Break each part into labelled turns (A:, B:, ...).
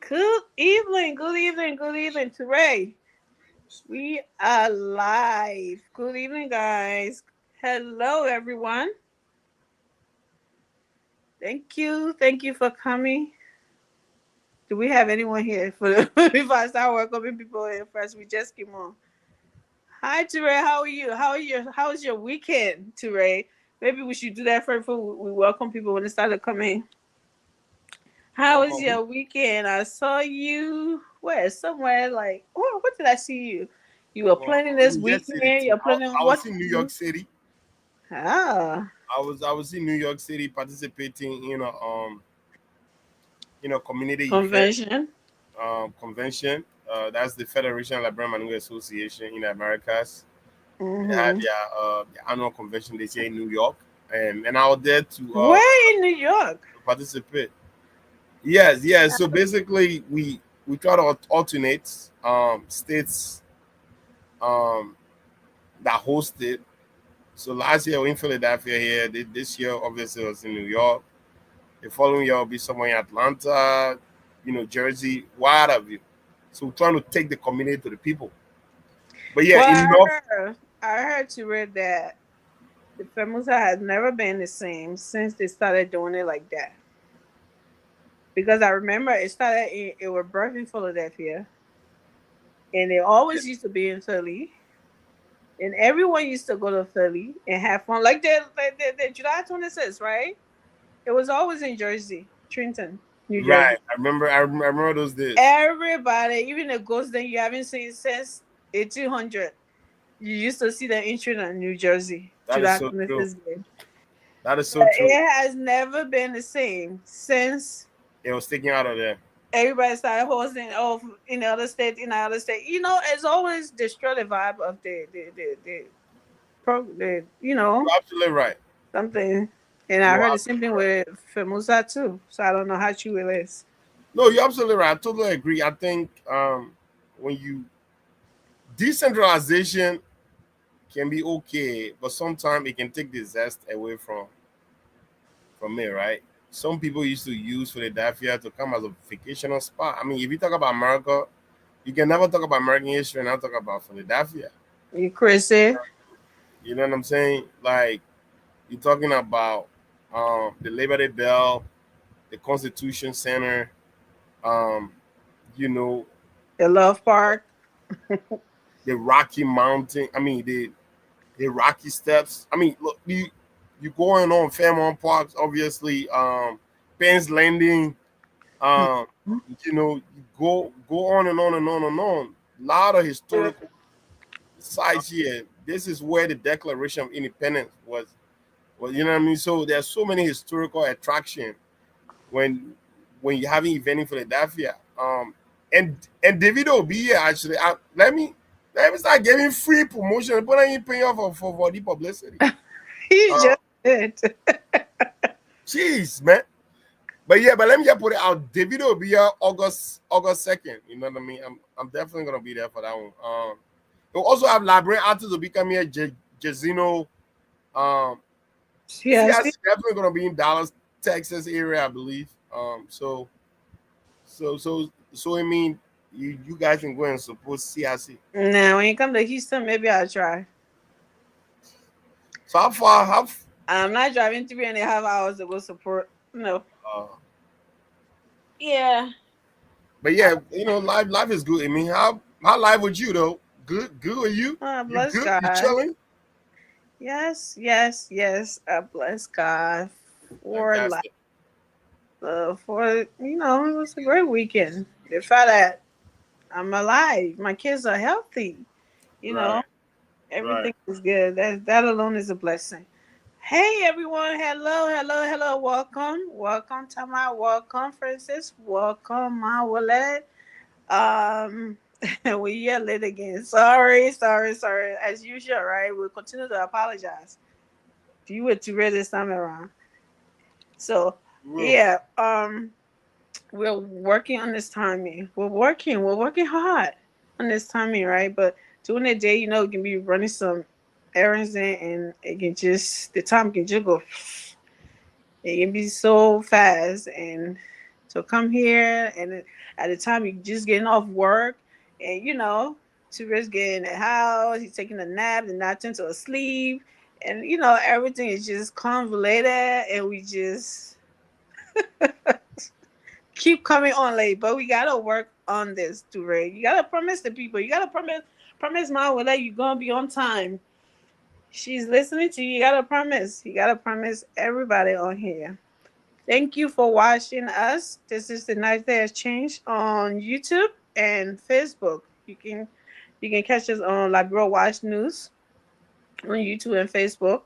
A: Good evening, good evening, good evening, Teray. We are live. Good evening, guys. Hello, everyone. Thank you for coming. Do we have anyone here for before I start welcoming people in first? We just came on. Hi, Teray. How are you? How's your weekend, Teray? Maybe we should do that first before we welcome people when they start to come in. How was
B: My
A: your weekend? I saw you where somewhere like what did I see you? You were
B: well,
A: planning
B: I'm
A: this
B: in New York City
A: weekend.
B: too.
A: You're planning
B: I
A: what
B: was in
A: to
B: New
A: do?
B: York City.
A: Ah,
B: I was in New York City participating in a community event
A: convention.
B: convention. That's the Federation of Librarian Manual Association in the Americas. They had
A: Mm-hmm.
B: their annual convention this year in New York, and I was there to
A: Where in New York?
B: participate. Yes, yes. So basically, we try to alternate states um, that host it. So last year we in Philadelphia here. This year obviously it was in New York. The following year will be somewhere in Atlanta, Jersey, what have you. So we're trying to take the community to the people. But yeah,
A: Well,
B: enough.
A: I heard to read that the Femusa has never been the same since they started doing it like that. Because I remember it was birthed in Philadelphia, and it always used to be in Philly. And everyone used to go to Philly and have fun, like the July 26th, right? It was always in Jersey, Trenton, New
B: Right.
A: Jersey.
B: I remember those days.
A: Everybody, even the ghosts that you haven't seen since 1800, you used to see the in Trenton, New Jersey,
B: That is
A: July
B: so true.
A: 26th game.
B: That is so
A: But
B: true.
A: it has never been the same since
B: It was taken out of there.
A: everybody started hosting off in the other state, in the other state. It's always destroy the vibe of
B: You're absolutely right.
A: something. And I
B: You
A: heard
B: are
A: the same
B: absolutely
A: thing
B: right.
A: with Femusa too. So I don't know how true it is.
B: No, you're absolutely right. I totally agree. I think when you decentralization can be okay, but sometimes it can take the zest away from me, right? Some people used to use Philadelphia to come as a vacational spot. I mean, if you talk about America, you can never talk about American history and not talk about Philadelphia.
A: You crazy?
B: You know what I'm saying? Like you're talking about the Labor Day Bell, the Constitution Center, um, you know,
A: The Love Park.
B: the Rocky Mountain. I mean, the Rocky Steps. I mean, look, you going on Fairmont Parks, obviously, Penn's Landing. Um, you go on and on and on and on. A lot of historical sites here. This is where the Declaration of Independence was. Well, you know what I mean. So there's so many historical attraction when when you're having event in Philadelphia. And David will be here actually. Let me start giving free promotion, but I ain't paying off for the publicity.
A: He
B: Uh,
A: just did.
B: Jeez, man. But yeah, but let me just put it out. David will be here August 2nd. You know what I mean? I'm definitely gonna be there for that one. We'll also have library artists will be coming here, Jazino. Um,
A: Yes.
B: CIC definitely gonna be in Dallas, Texas area, I believe. So I mean, you guys can go and support CIC.
A: Now, when you come to Houston, maybe I'll try.
B: So how far have
A: I'm not driving 3.5 hours to go support. No.
B: uh,
A: Yeah.
B: but yeah, life is good. I mean, how life with you though? Good with you? You
A: Bless
B: good? You
A: God.
B: chilling?
A: Yes, yes, yes. I bless God for life.
B: Fantastic.
A: It was a great weekend. The fact that I'm alive, my kids are healthy. You know,
B: Right, right.
A: everything is good. That alone is a blessing. Hey everyone, hello, hello, hello, welcome to my welcome, Francis, welcome, my wallet. Um, we yell it again. Sorry, sorry, sorry. As usual, right? We'll continue to apologize. You were too ready this time around. So
B: Well,
A: yeah, we're working on this timing. We're working hard on this timing, right? But during the day, it can be running some errands in, and it can just the time can just go. It can be so fast, and to come here, and at the time you just getting off work, and to risk getting in the house, he's taking a nap and not into a sleep, and everything is just convoluted, and we just keep coming on late. But we gotta work on this, Toure. You gotta promise the people. You gotta promise mom will let you gonna be on time. She's listening to you. You gotta promise. You gotta promise everybody on here. Thank you for watching us. This is the Night That Has Changed on YouTube and Facebook. You can catch us on Libero Watch News on YouTube and Facebook.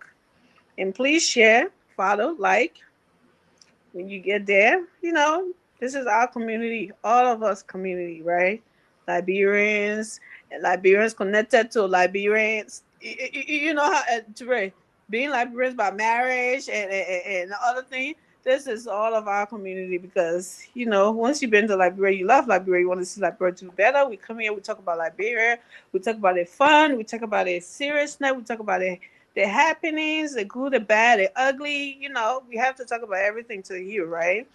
A: And please share, follow, like when you get there. This is our community, all of us community, right? Liberians and Liberians connected to Liberians. You know how to being Liberians by marriage and the other thing. This is all of our community because once you've been to Liberia, you love Liberia, you want to see Liberia do better. We come here, we talk about Liberia, we talk about the fun, we talk about the seriousness, we talk about the happenings, the good, the bad, the ugly. We have to talk about everything to you, right?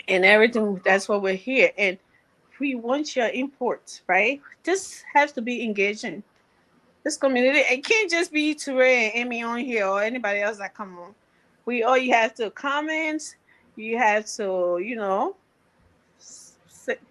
A: And everything. That's why we're here, and we want your input, right? This has to be engaging. This community, it can't just be Toure and Amy on here or anybody else that come on. You have to comment, you have to,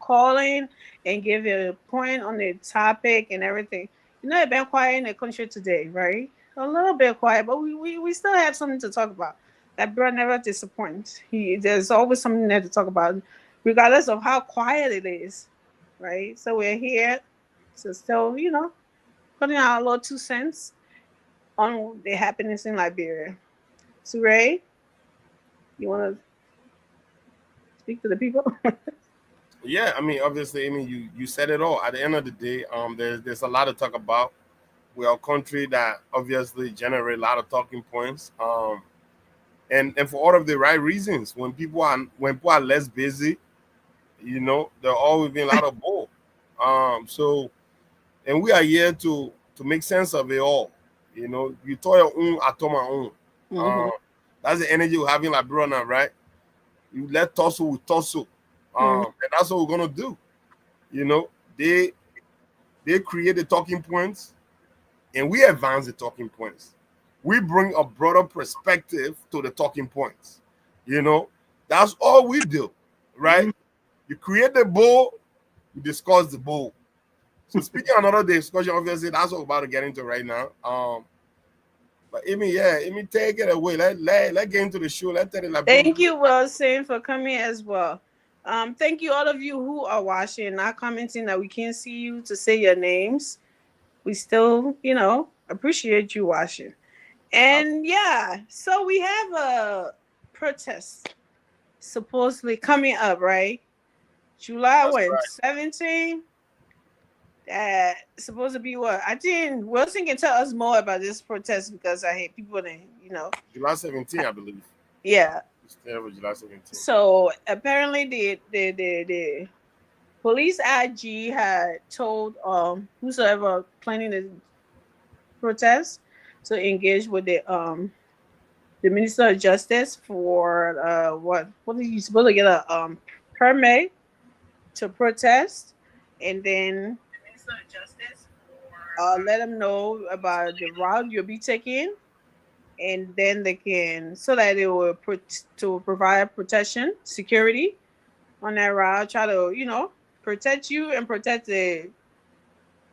A: call in and give a point on the topic and everything. It's been quiet in the country today, right? A little bit quiet, but we still have something to talk about. That bro never disappoints. There's always something there to talk about, regardless of how quiet it is, right? So we're here to still, putting our little 2 cents on the happiness in Liberia. So Ray, you want to speak to the people?
B: Yeah, I mean, obviously, I mean, you said it all. At the end of the day, there's a lot to talk about. We're a country that obviously generate a lot of talking points. And for all of the right reasons. When people are less busy, there always been a lot of bull. So and we are here to make sense of it all. You told your own, I told my own.
A: Mm-hmm.
B: That's the energy we're having like bro now, right? You let tussle with tussle.
A: Mm-hmm.
B: And that's what we're gonna do. You know, they create the talking points and we advance the talking points. We bring a broader perspective to the talking points. You know, that's all we do, right? You create the bowl, you discuss the bowl. So speaking of another discussion, obviously that's what we're about to get into right now. But Amy, take it away. Let get into the show. Let tell it like
A: Thank you, Wilson, for coming as well. Thank you, all of you who are watching, not commenting that we can't see you to say your names. We still, appreciate you watching. And yeah, so we have a protest supposedly coming up, right? July
B: That's
A: when
B: right.
A: 17. Supposed to be what? I think Wilson can tell us more about this protest because I hate people that
B: July 17, I believe.
A: Yeah.
B: It's terrible, July 17.
A: So apparently the police IG had told whosoever planning the protest to engage with the Minister of Justice for what are you supposed to get a permit to protest, and then Minister of Justice let them know about the route you'll be taking, and then they can so that they will to provide protection, security on that route, try to protect you and protect the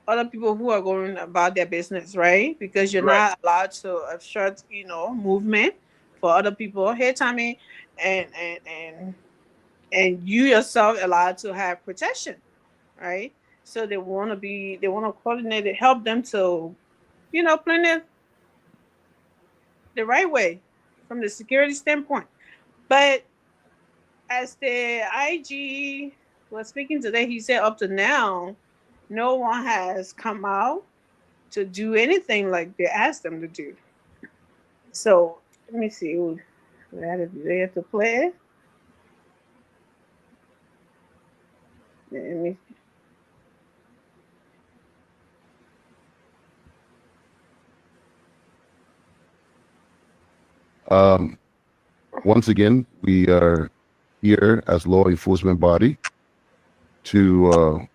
A: other people who are going about their business, right? Because you're
B: Right.
A: not allowed to obstruct, movement for other people. Hey, Tommy, and you yourself allowed to have protection, right? So they want to coordinate it, help them to, plan it the right way from the security standpoint. But as the IG was speaking today, he said up to now, no one has come out to do anything like they asked them to do. So let me see. They have to play. Let me.
C: Once again, we are here as law enforcement body to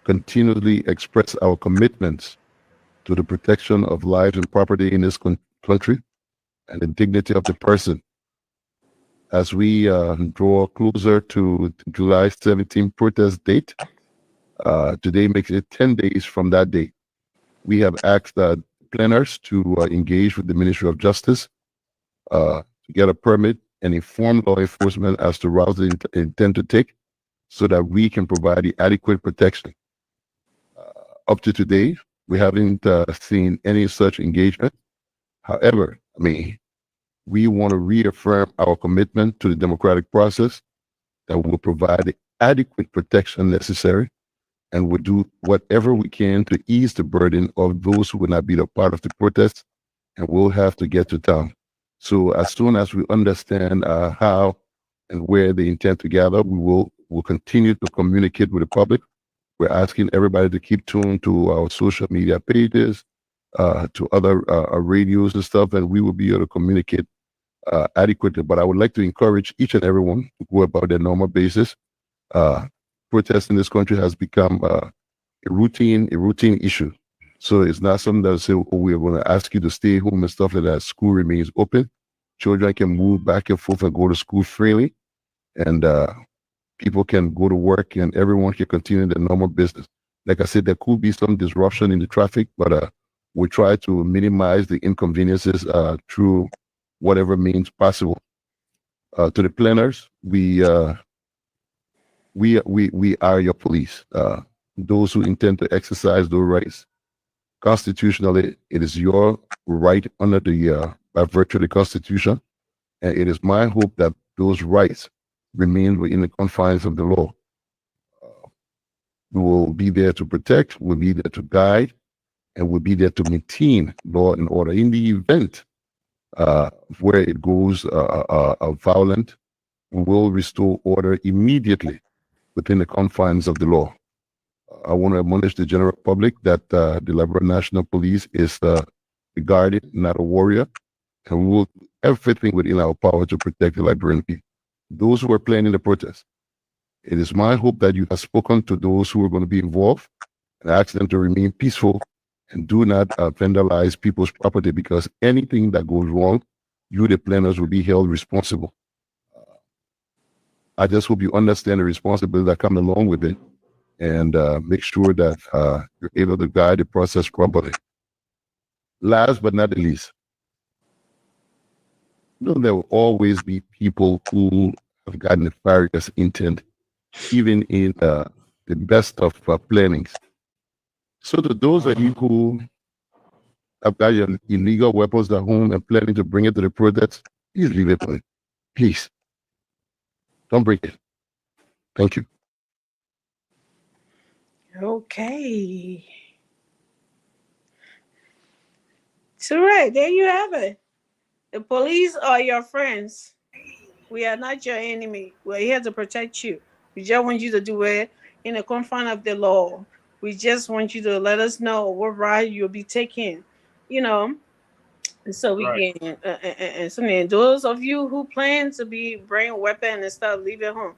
C: continually express our commitments to the protection of lives and property in this country and the dignity of the person. As we draw closer to the July 17th protest date, today makes it 10 days from that date. We have asked planners to engage with the Ministry of Justice to get a permit and inform law enforcement as to routes they intend to take so that we can provide the adequate protection. Up to today, we haven't seen any such engagement. However, we want to reaffirm our commitment to the democratic process that will provide the adequate protection necessary and will do whatever we can to ease the burden of those who will not be a part of the protest and will have to get to town. So as soon as we understand how and where they intend to gather, we'll continue to communicate with the public. We're asking everybody to keep tuned to our social media pages, to other radios and stuff, and we will be able to communicate adequately. But I would like to encourage each and everyone to go about their normal basis. Protest in this country has become a routine issue. So it's not something that say, oh, we're going to ask you to stay home and stuff like that. School remains open. Children can move back and forth and go to school freely. And people can go to work and everyone can continue their normal business. Like I said, there could be some disruption in the traffic, but we try to minimize the inconveniences through whatever means possible. To the planners, we are your police. Those who intend to exercise those rights. Constitutionally, it is your right under the by virtue of the Constitution, and it is my hope that those rights remain within the confines of the law. We will be there to protect, we'll be there to guide, and we'll be there to maintain law and order. In the event where it goes violent, we will restore order immediately within the confines of the law. I want to admonish the general public that the Liberia National Police is a guardian, not a warrior, and we will do everything within our power to protect the Liberian people. Those who are planning the protest, it is my hope that you have spoken to those who are going to be involved and ask them to remain peaceful and do not vandalize people's property, because anything that goes wrong, you, the planners, will be held responsible. I just hope you understand the responsibility that comes along with it, and make sure that you're able to guide the process properly. Last but not the least, there will always be people who have got nefarious intent, even in the best of plannings. So to those of you who have got your illegal weapons at home and planning to bring it to the protest, please leave it alone. Please. Don't break it. Thank you.
A: Okay. So right, there you have it. The police are your friends. We are not your enemy. We're here to protect you. We just want you to do it in the confine of the law. We just want you to let us know what route you'll be taking, so we can. And those of you who plan to be bring a weapon and stuff, leave it home.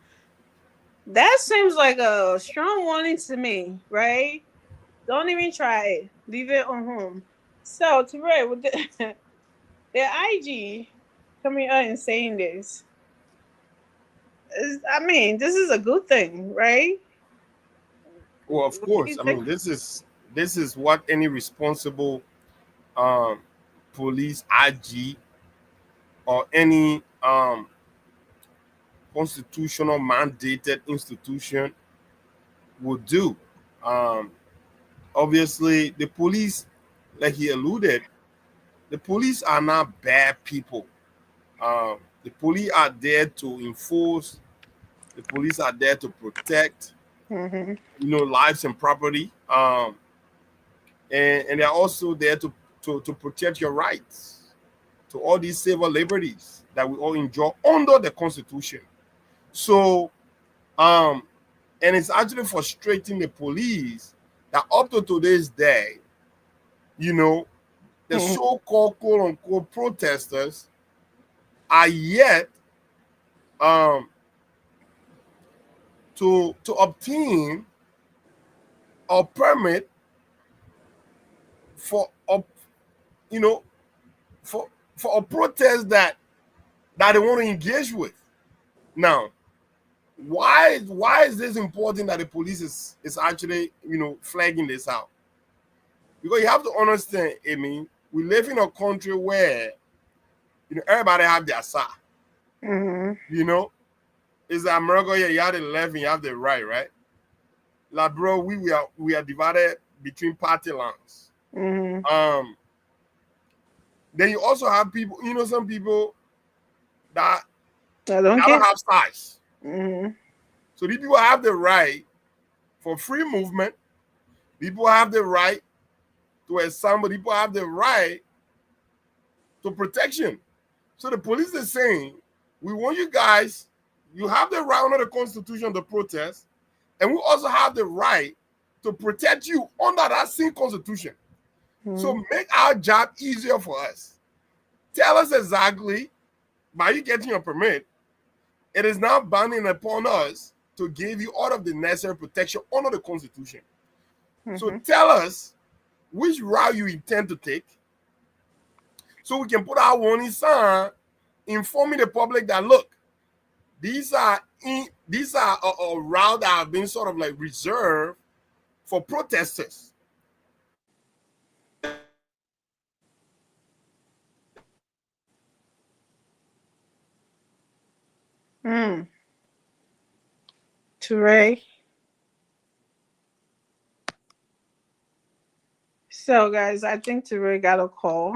A: That seems like a strong warning to me, right? Don't even try it. Leave it on home. So, Teray, with the IG coming out and saying this, this is a good thing, right?
B: Well, of course. This is what any responsible um, police IG or any constitutional mandated institution would do. Um, Obviously, the police, like he alluded, the police are not bad people. The police are there to enforce. The police are there to protect,
A: Mm-hmm.
B: lives and property. And they're also there to protect your rights, to all these civil liberties that we all enjoy under the Constitution. So, and it's actually frustrating the police that up to today's day, the so-called quote-unquote protesters are yet um, to obtain a permit for a, you know, for a protest that they want to engage with. Now, why is this important that the police is actually, flagging this out? Because you have to understand, I mean, we live in a country where, everybody have their side.
A: Mm-hmm.
B: It's America here, you have the left and you have the right, right? Like, bro, we are divided between party lines.
A: Mm-hmm.
B: Then you also have people, some people that
A: I don't
B: never
A: care.
B: have size.
A: Mm-hmm.
B: So these people have the right for free movement. People have the right to assemble. People have the right to protection. So the police is saying, we want you guys, you have the right under the Constitution to protest, and we also have the right to protect you under that same Constitution.
A: Mm-hmm.
B: So make our job easier for us. Tell us exactly, by you getting your permit, it is now binding upon us to give you all of the necessary protection under the Constitution.
A: Mm-hmm.
B: So tell us which route you intend to take, so we can put our warning sign informing the public that, look, these are a route that have been sort of like reserved for protesters.
A: Toure. So, guys, I think Toure got a call.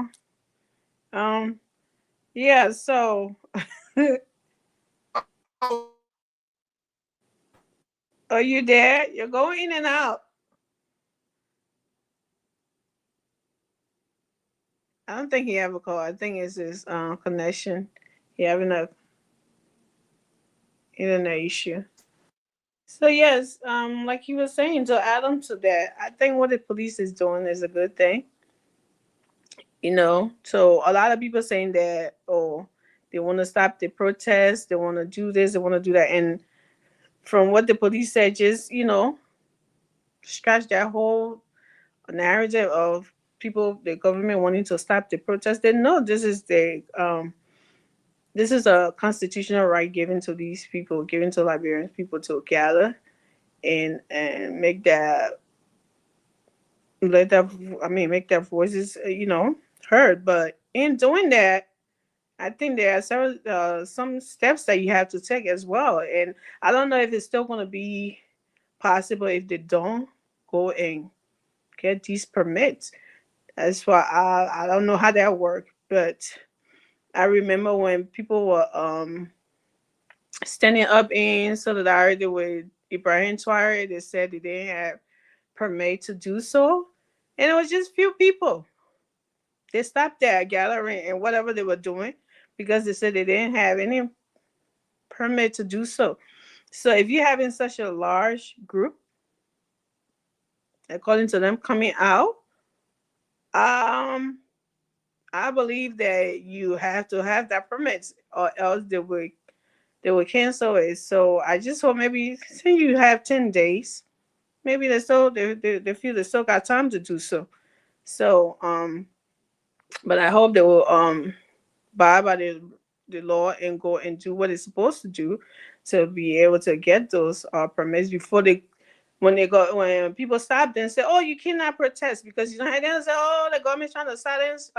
A: Yeah. So, are you there? You're going in and out. I don't think he have a call. I think it's his connection. He having a internet issue. So yes, like he was saying, to add on to that, I think what the police is doing is a good thing. So a lot of people saying that, oh, they want to stop the protest, they want to do this, they want to do that, and from what the police said, just scratch that whole narrative of people, the government wanting to stop the protest. They know this is a constitutional right given to these people, given to Liberian people to gather and make that let that I mean make their voices heard. But in doing that, I think there are several some steps that you have to take as well. And I don't know if it's still going to be possible if they don't go and get these permits. That's why I don't know how that works. But I remember when people were standing up in solidarity with Ibrahim Traore, they said they didn't have permit to do so, and it was just few people. They stopped their gathering and whatever they were doing because they said they didn't have any permit to do so. So if you're having such a large group, according to them, coming out, um, I believe that you have to have that permit, or else they will cancel it. So I just hope, maybe say you have 10 days, maybe they feel they still got time to do so. So but I hope they will abide by the law and go and do what it's supposed to do to be able to get those permits before when people stop them and say, oh, you cannot protest because they're gonna say, oh, the government's trying to silence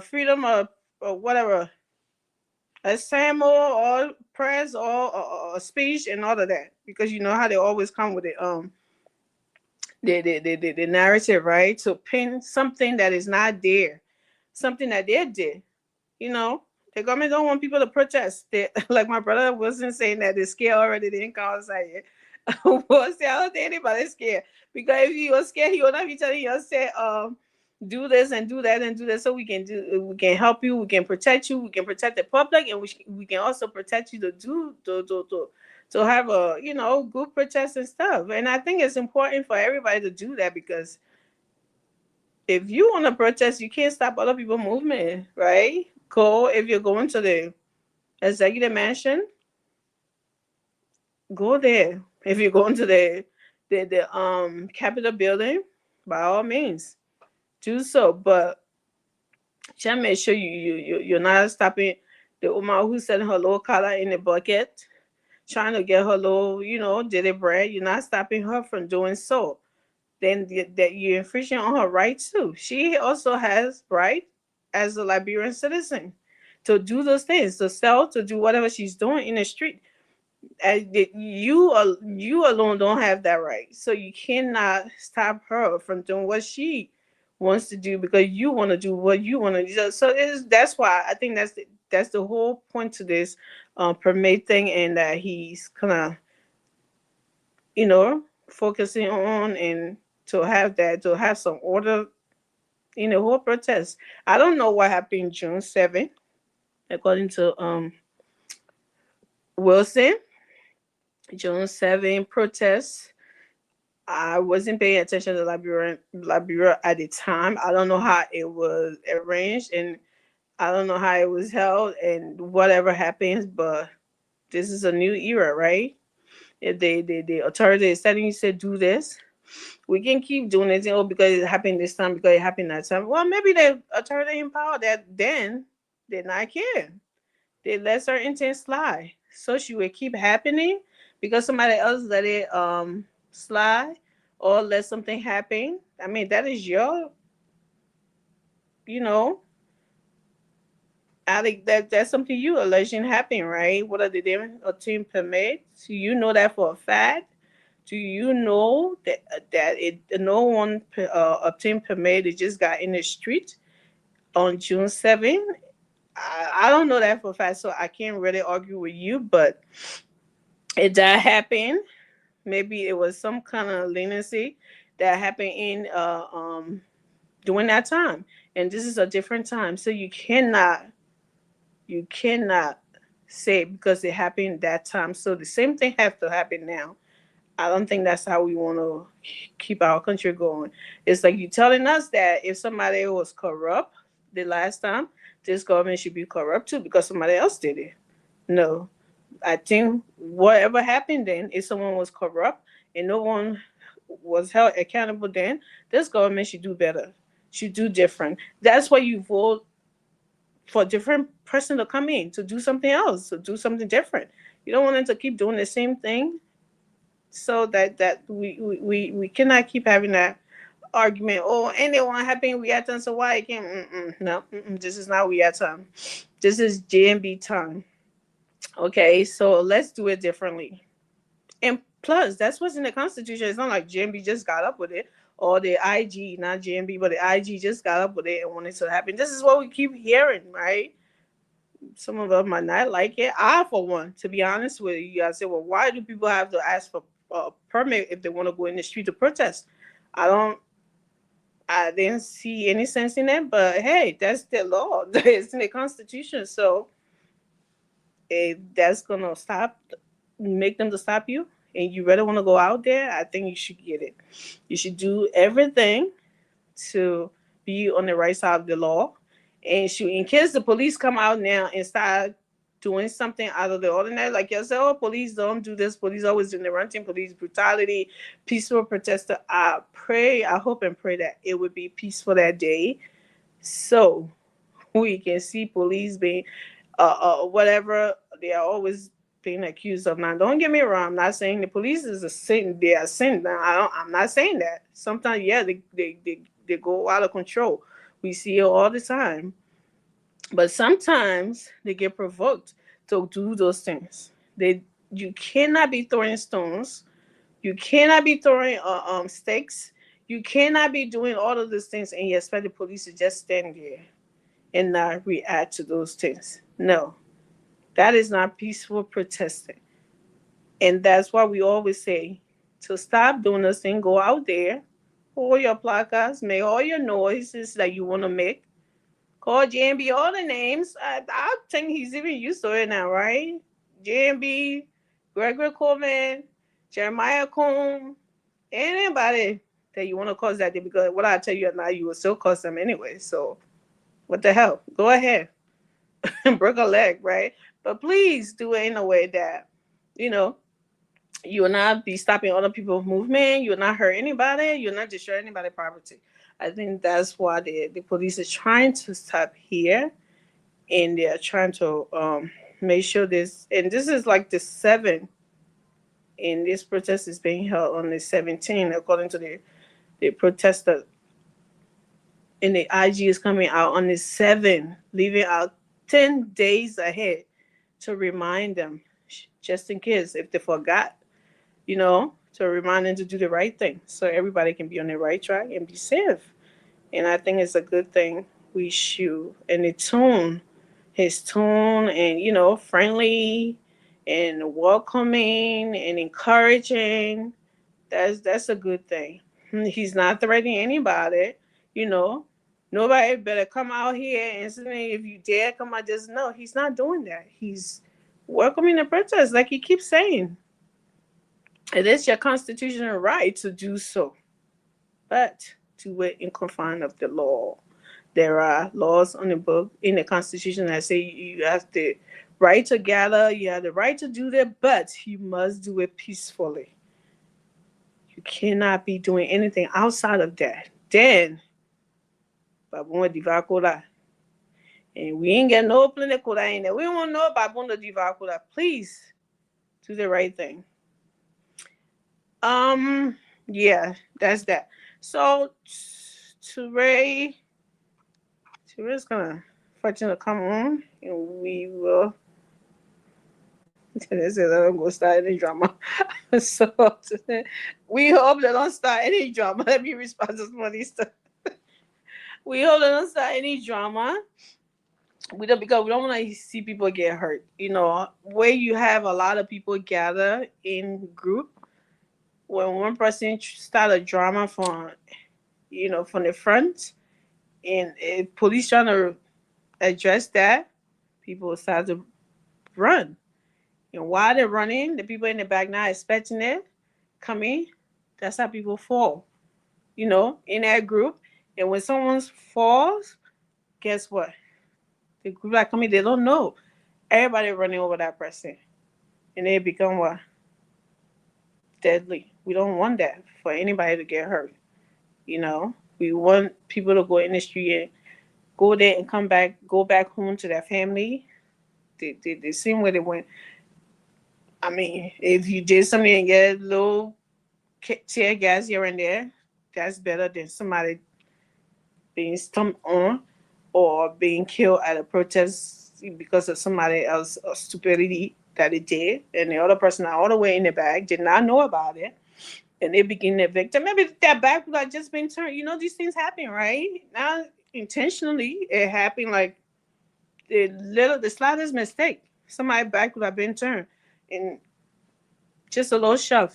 A: freedom of whatever, assembly or press or speech and all of that, because you know how they always come with the narrative, right, to pin something that is not there, something that they did. You know, the government don't want people to protest. Like my brother wasn't saying that they're scared already. They didn't call us like it. Well, see, I don't think anybody's scared, because if he was scared, he would not be telling you, say, do this and do that and do that, so we can help you, we can protect you, we can protect the public, and we can also protect you to do to have a good protest and stuff. And I think it's important for everybody to do that, because if you want to protest, you can't stop other people movement, right? Go if you're going to the Executive Mansion, go there. If you're going to the Capitol building, by all means, do so. But just make sure you're not stopping the woman who's selling her little collar in the bucket, trying to get her little, daily bread. You're not stopping her from doing so. Then that you're infringing on her right too. She also has right as a Liberian citizen to do those things, to sell, to do whatever she's doing in the street. You alone don't have that right, so you cannot stop her from doing what she wants to do because you want to do what you want to do. So that's why I think that's the whole point to this permit thing, and that he's kind of focusing on, and to have some order in the whole protest. I don't know what happened June 7th, according to Wilson. June 7th protests. I wasn't paying attention to Liberia at the time. I don't know how it was arranged, and I don't know how it was held, and whatever happens. But this is a new era, right? If the authority is telling you to do this, we can keep doing it. Because it happened this time, because it happened that time. Well, maybe the authority in power that then did not care. They let certain things slide, so she will keep happening because somebody else let it slide, or let something happen. I mean, that is your, you know, I think that's something you alleging happened, right? What are the different obtain permit? Do you know that for a fact? Do you know that no one obtained permit? It just got in the street on June 7th. I don't know that for a fact, so I can't really argue with you. But it did happen. Maybe it was some kind of leniency that happened in during that time, and this is a different time. So you cannot say because it happened that time. So the same thing have to happen now. I don't think that's how we want to keep our country going. It's like you telling us that if somebody was corrupt the last time, this government should be corrupt too because somebody else did it. No, I think whatever happened then, if someone was corrupt and no one was held accountable, then this government should do better, should do different. That's why you vote for a different person to come in to do something else, to do something different. You don't want them to keep doing the same thing. So that we cannot keep having that argument. Oh, anyone having reaction, so why I can't? No, this is not react time. This is JMB time. Okay, so let's do it differently. And plus, that's what's in the Constitution. It's not like JMB just got up with it, or the IG, not JMB, but the IG just got up with it and wanted to happen. This is what we keep hearing, right? Some of us might not like it. I, for one, to be honest with you, I say, well, why do people have to ask for a permit if they want to go in the street to protest? I don't. I didn't see any sense in it, but hey, that's the law. It's in the Constitution, so if that's gonna make them to stop you, and you really want to go out there, I think you should get it. You should do everything to be on the right side of the law. And shoot, in case the police come out now and start doing something out of the ordinary, like you said, oh, police don't do this, police always doing the wrong thing, police brutality, peaceful protester. I hope and pray that it would be peaceful that day, so we can see police being whatever they are always being accused of. Now, don't get me wrong. I'm not saying the police is a sin. They are sin. Now, I'm not saying that. Sometimes, yeah, they go out of control. We see it all the time. But sometimes they get provoked to do those things. You cannot be throwing stones. You cannot be throwing sticks. You cannot be doing all of those things, and you expect the police to just stand there and not react to those things. No, that is not peaceful protesting. And that's why we always say to stop doing this thing, go out there, hold your placards, make all your noises that you want to make. Call JMB all the names. I think he's even used to it now, right? JMB, Gregory Coleman, Jeremiah Cohn, anybody that you want to cause that day, because what I tell you now, you will still cause them anyway. So what the hell? Go ahead and break a leg, right? But please do it in a way that, you know, you will not be stopping other people's movement. You will not hurt anybody. You will not destroy anybody's property. I think that's why the police is trying to stop here, and they are trying to make sure this. And this is like the 7th, and this protest is being held on the 17th, according to the protester. And the IG is coming out on the 7th, leaving out 10 days ahead to remind them, just in case if they forgot, to remind them to do the right thing so everybody can be on the right track and be safe. And I think it's a good thing we should. And his tone, and, friendly and welcoming and encouraging, that's a good thing. He's not threatening anybody, you know. Nobody better come out here and say, if you dare come out, just no, he's not doing that. He's welcoming the protest, like he keeps saying. It is your constitutional right to do so, but do it in confine of the law. There are laws on the book in the Constitution that say you have the right to gather, you have the right to do that, but you must do it peacefully. You cannot be doing anything outside of that. Then, babunga divakula. And we ain't got no political in there. We don't want no babunga divakula. Please do the right thing. Yeah, that's that. So Turay's gonna fortunately come on, and we will. They said they don't go start any drama. So we hope they don't start any drama. Let me respond to some of these stuff. We hope they don't start any drama. Because we don't want to see people get hurt. Where you have a lot of people gather in group, when one person start a drama from the front, and if police trying to address that, people start to run. And while they're running, the people in the back not expecting it coming. That's how people fall. In that group. And when someone falls, guess what? The group that coming, they don't know. Everybody running over that person. And they become what? Deadly. We don't want that for anybody to get hurt. We want people to go in the street and go there and come back, go back home to their family. They same way they went. I mean, if you did something and get a little tear gas here and there, that's better than somebody being stomped on or being killed at a protest because of somebody else's stupidity that it did, and the other person all the way in the back did not know about it, and they became the victim. Maybe that back would have just been turned. These things happen, right? Not intentionally. It happened like the slightest mistake. Somebody back would have been turned, and just a little shove,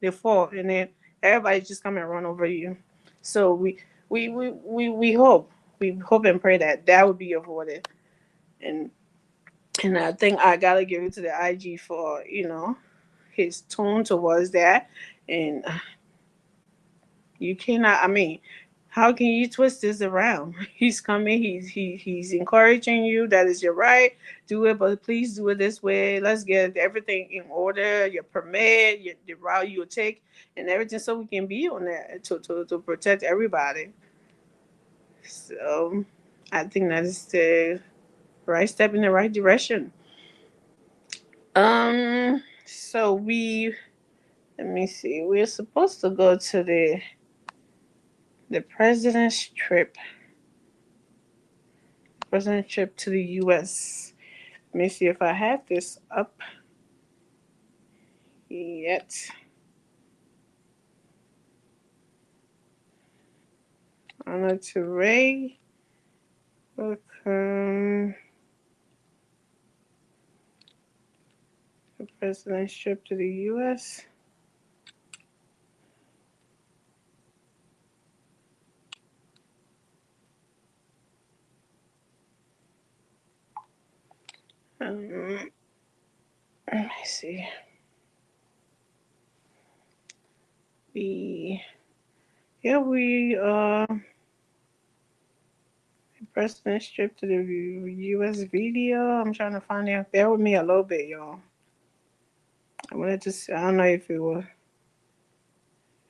A: they fall, and then everybody just come and run over you. So we hope and pray that would be avoided, and I think I gotta give it to the IG for his tone towards that, and you cannot. I mean, how can you twist this around? He's coming. He's encouraging you. That is your right. Do it, but please do it this way. Let's get everything in order. Your permit, the route you'll take, and everything, so we can be on there to protect everybody. So, I think that is the right step in the right direction. So let me see. We're supposed to go to the president's trip to the U.S. Let me see if I have this up yet. Anna Turay, welcome. The president's trip to the U.S. Let me see. We the President trip to the U.S. video. I'm trying to find it. Bear with me a little bit, y'all. I wanted to see, I don't know if it was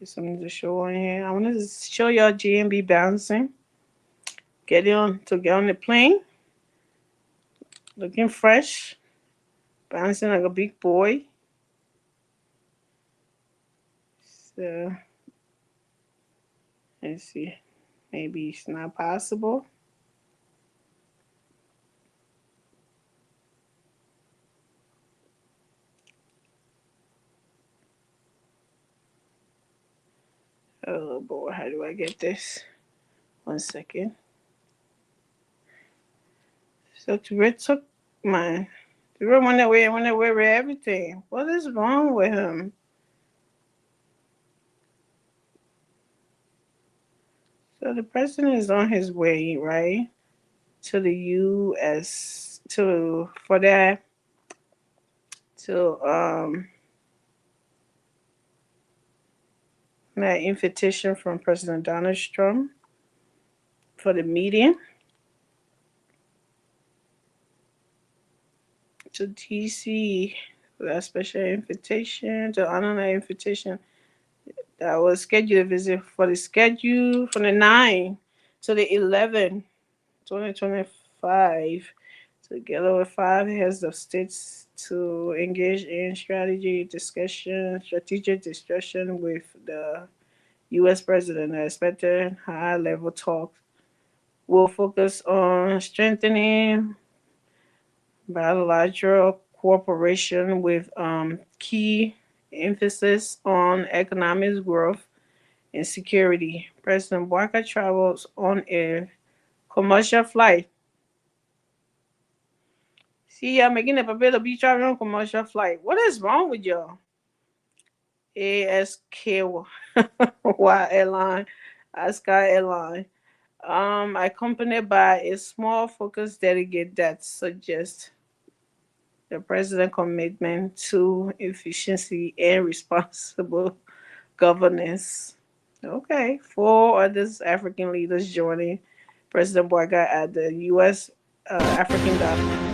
A: something to show on here. I wanted to show y'all GMB bouncing. Get on the plane. Looking fresh. Bouncing like a big boy. So, let's see. Maybe it's not possible. Oh boy, how do I get this? 1 second. So Tibet took mine. Tibet went away with everything. What is wrong with him? So the president is on his way, right? To the US to that invitation from President Donald Trump for the meeting to DC. That special invitation to honor that invitation that was scheduled to visit for the schedule from the 9 to the 11, 2025, together with 5 heads of states to engage in strategic discussion with the U.S. president. The expected high-level talk will focus on strengthening bilateral cooperation with key emphasis on economic growth and security. President Boakai travels on a commercial flight. See, y'all making it a to be traveling on commercial flight. What is wrong with y'all? ASKY airline, Sky Airline, accompanied by a small focus delegate that suggests the president's commitment to efficiency and responsible governance. Okay, 4 others African leaders joining President Boakai at the U.S. African Dialogue.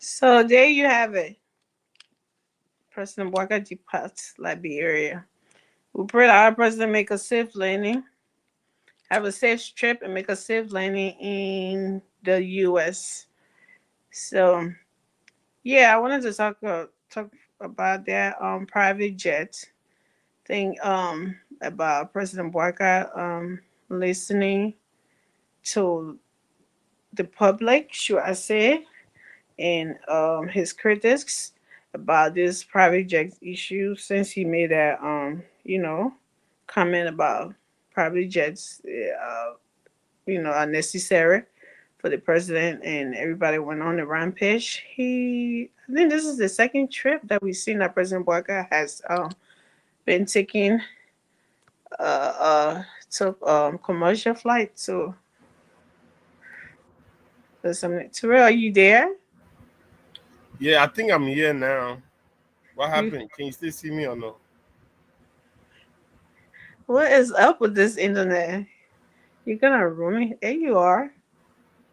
A: So there you have it. President Walker departs Liberia. We pray that our president make a safe landing, have a safe trip, and make a safe landing in the U.S. So yeah, I wanted to talk about that private jet thing about President Walker listening to the public, should I say, and his critics about this private jet issue since he made that comment about private jets are necessary for the president, and everybody went on the rampage. I think this is the second trip that we've seen that President Walker has been taking to commercial flight. So there's something. Terrell, are you there?
B: Yeah, I think I'm here now. What
A: You,
B: happened? Can you still see me or no?
A: what is up with this internet? You're gonna ruin me. There you are.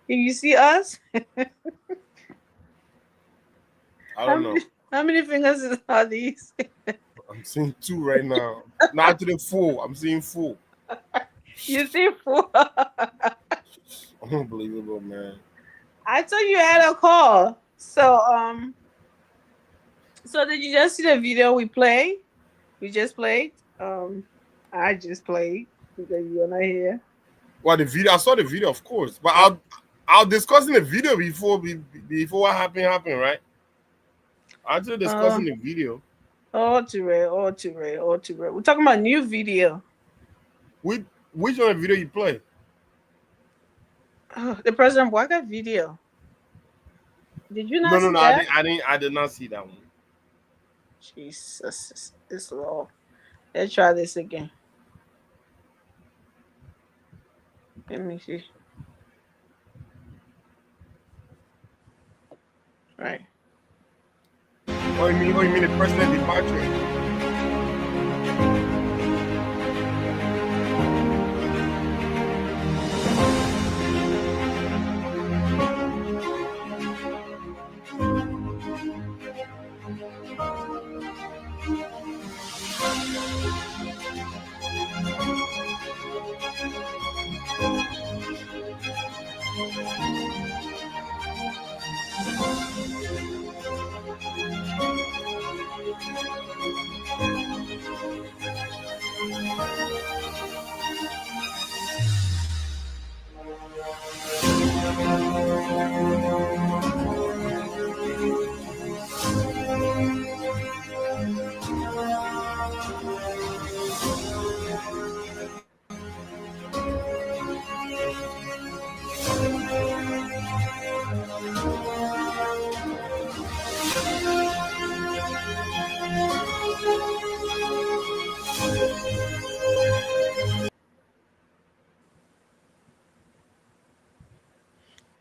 A: Can you see us?
B: I
A: How
B: don't know.
A: many, how many fingers are these?
B: I'm seeing two right now. Not to the full. I'm seeing full.
A: You see four.
B: Unbelievable, man.
A: I told you I had a call. So did you just see the video we played? We just played. I just played because you're not here.
B: Well, the video. I saw the video, of course, but I'll discussing the video before what happened, right? I just discussing the video.
A: All too rare, all too rare, all too rare. We're talking about new video.
B: Which one of the video you play?
A: The President Walker video. Did you not see
B: No.
A: that?
B: I did not see that one.
A: Jesus, this law. Let's try this again. Let me see. Right.
B: Oh, you mean the president departure?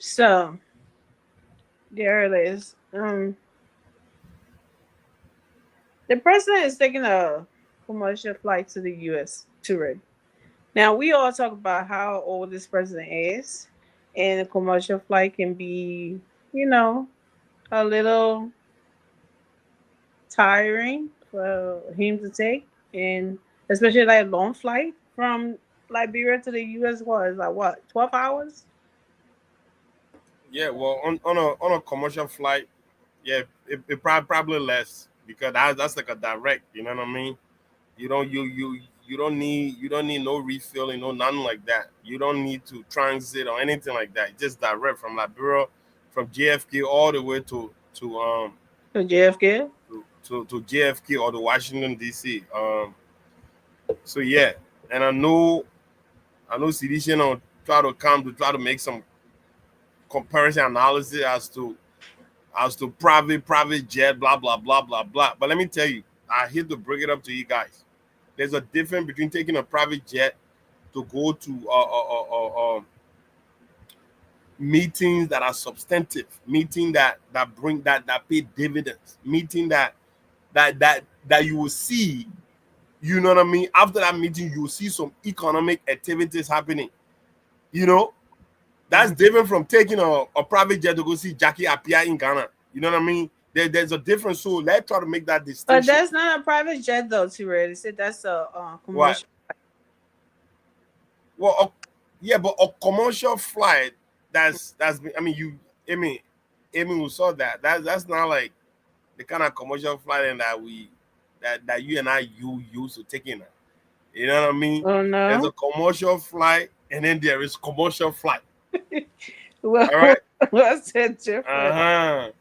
A: So there it is. The president is taking a commercial flight to the U.S. tour. Now we all talk about how old this president is, and a commercial flight can be, a little tiring for him to take, and especially like a long flight from Liberia to the U.S. was like what 12 hours.
B: Yeah, well, on a commercial flight, yeah, it probably less because that's like a direct. You know what I mean? You don't need no refilling, no nothing like that. You don't need to transit or anything like that. Just direct from Liberia, from JFK all the way
A: To JFK.
B: to JFK or to Washington DC. So yeah, and I know CDC will try to make some comparison analysis as to private jet, blah blah blah blah blah. But let me tell you, I hate to bring it up to you guys. There's a difference between taking a private jet to go to meetings that are substantive, meeting that bring that pay dividends, meeting that you will see. You know what I mean? After that meeting, you will see some economic activities happening. You know, that's different from taking a private jet to go see Jackie Appiah in Ghana. You know what I mean? There's a difference. So let's try to make that
A: But
B: distinction.
A: that's not a private jet though, T-Ray. They said that's a
B: What?
A: commercial.
B: Well, yeah, but a commercial flight. I mean, Amy, who saw that. That's not like the kind of commercial flight and that you and you used to taking. You know what I mean?
A: Oh
B: There's a
A: no.
B: commercial flight, and then there is commercial flight.
A: Well,
B: All right.
A: what's it different?
B: Uh-huh.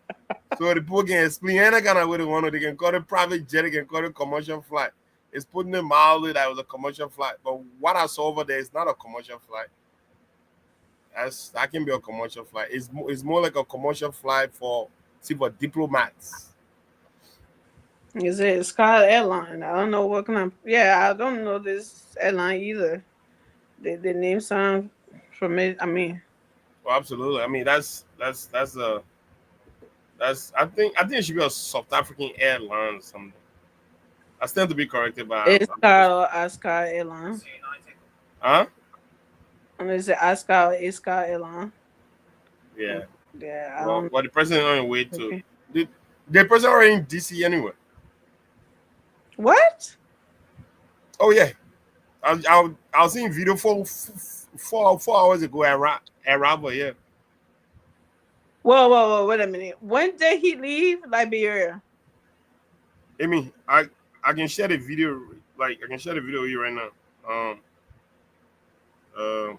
B: So the people can explain any kind of way they want to. They can call it private jet, they can call it commercial flight. It's putting it mildly that it was a commercial flight. But what I saw over there is not a commercial flight. That can be a commercial flight. It's more like a commercial flight for diplomats.
A: Is it Sky Airline? I don't know what kind of. Yeah, I don't know this airline either. The name sound familiar. I mean,
B: Well, absolutely. I mean I think it should be a South African airline or something. I stand to be corrected by
A: it's Sky or Sky Airline.
B: huh?
A: And is it Sky Airline?
B: Yeah.
A: Yeah, I
B: Well,
A: don't.
B: the president on the way to
A: Okay.
B: the president already in DC anyway.
A: What?
B: Oh yeah. I was seeing video 4 hours ago at Rava, yeah.
A: Whoa! Wait a minute. When did he leave Liberia?
B: I mean, I can share the video, like I can share the video with you right now. Uh,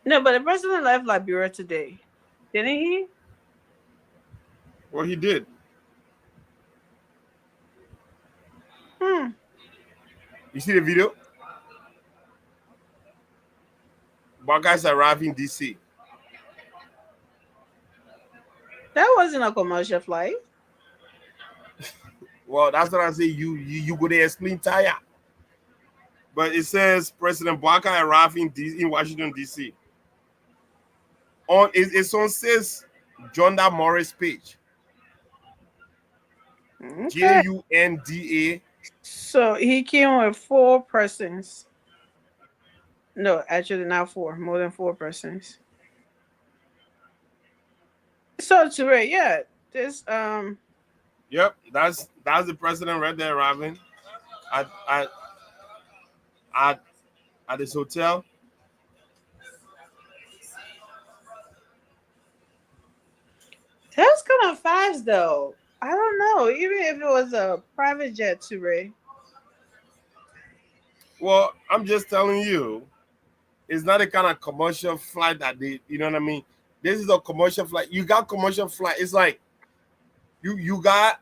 A: No, but the president left Liberia today, didn't he?
B: well, he did.
A: Hmm.
B: You see the video? Guys arrived in DC.
A: That wasn't a commercial flight.
B: Well, that's what I say. You go there explain tire. But it says President Baka arrived in Washington DC. It's on says Jonda Morris page.
A: Okay.
B: JUNDA.
A: So he came with 4 persons. No, actually not 4. More than 4 persons. So Ture, yeah, this
B: Yep, that's the president right there arriving at at at this hotel.
A: that's kind of fast though. I don't know. Even if it was a private jet, Ture.
B: Well, I'm just telling you, it's not a kind of commercial flight that you know what I mean? This is a commercial flight. You got commercial flight. It's like you got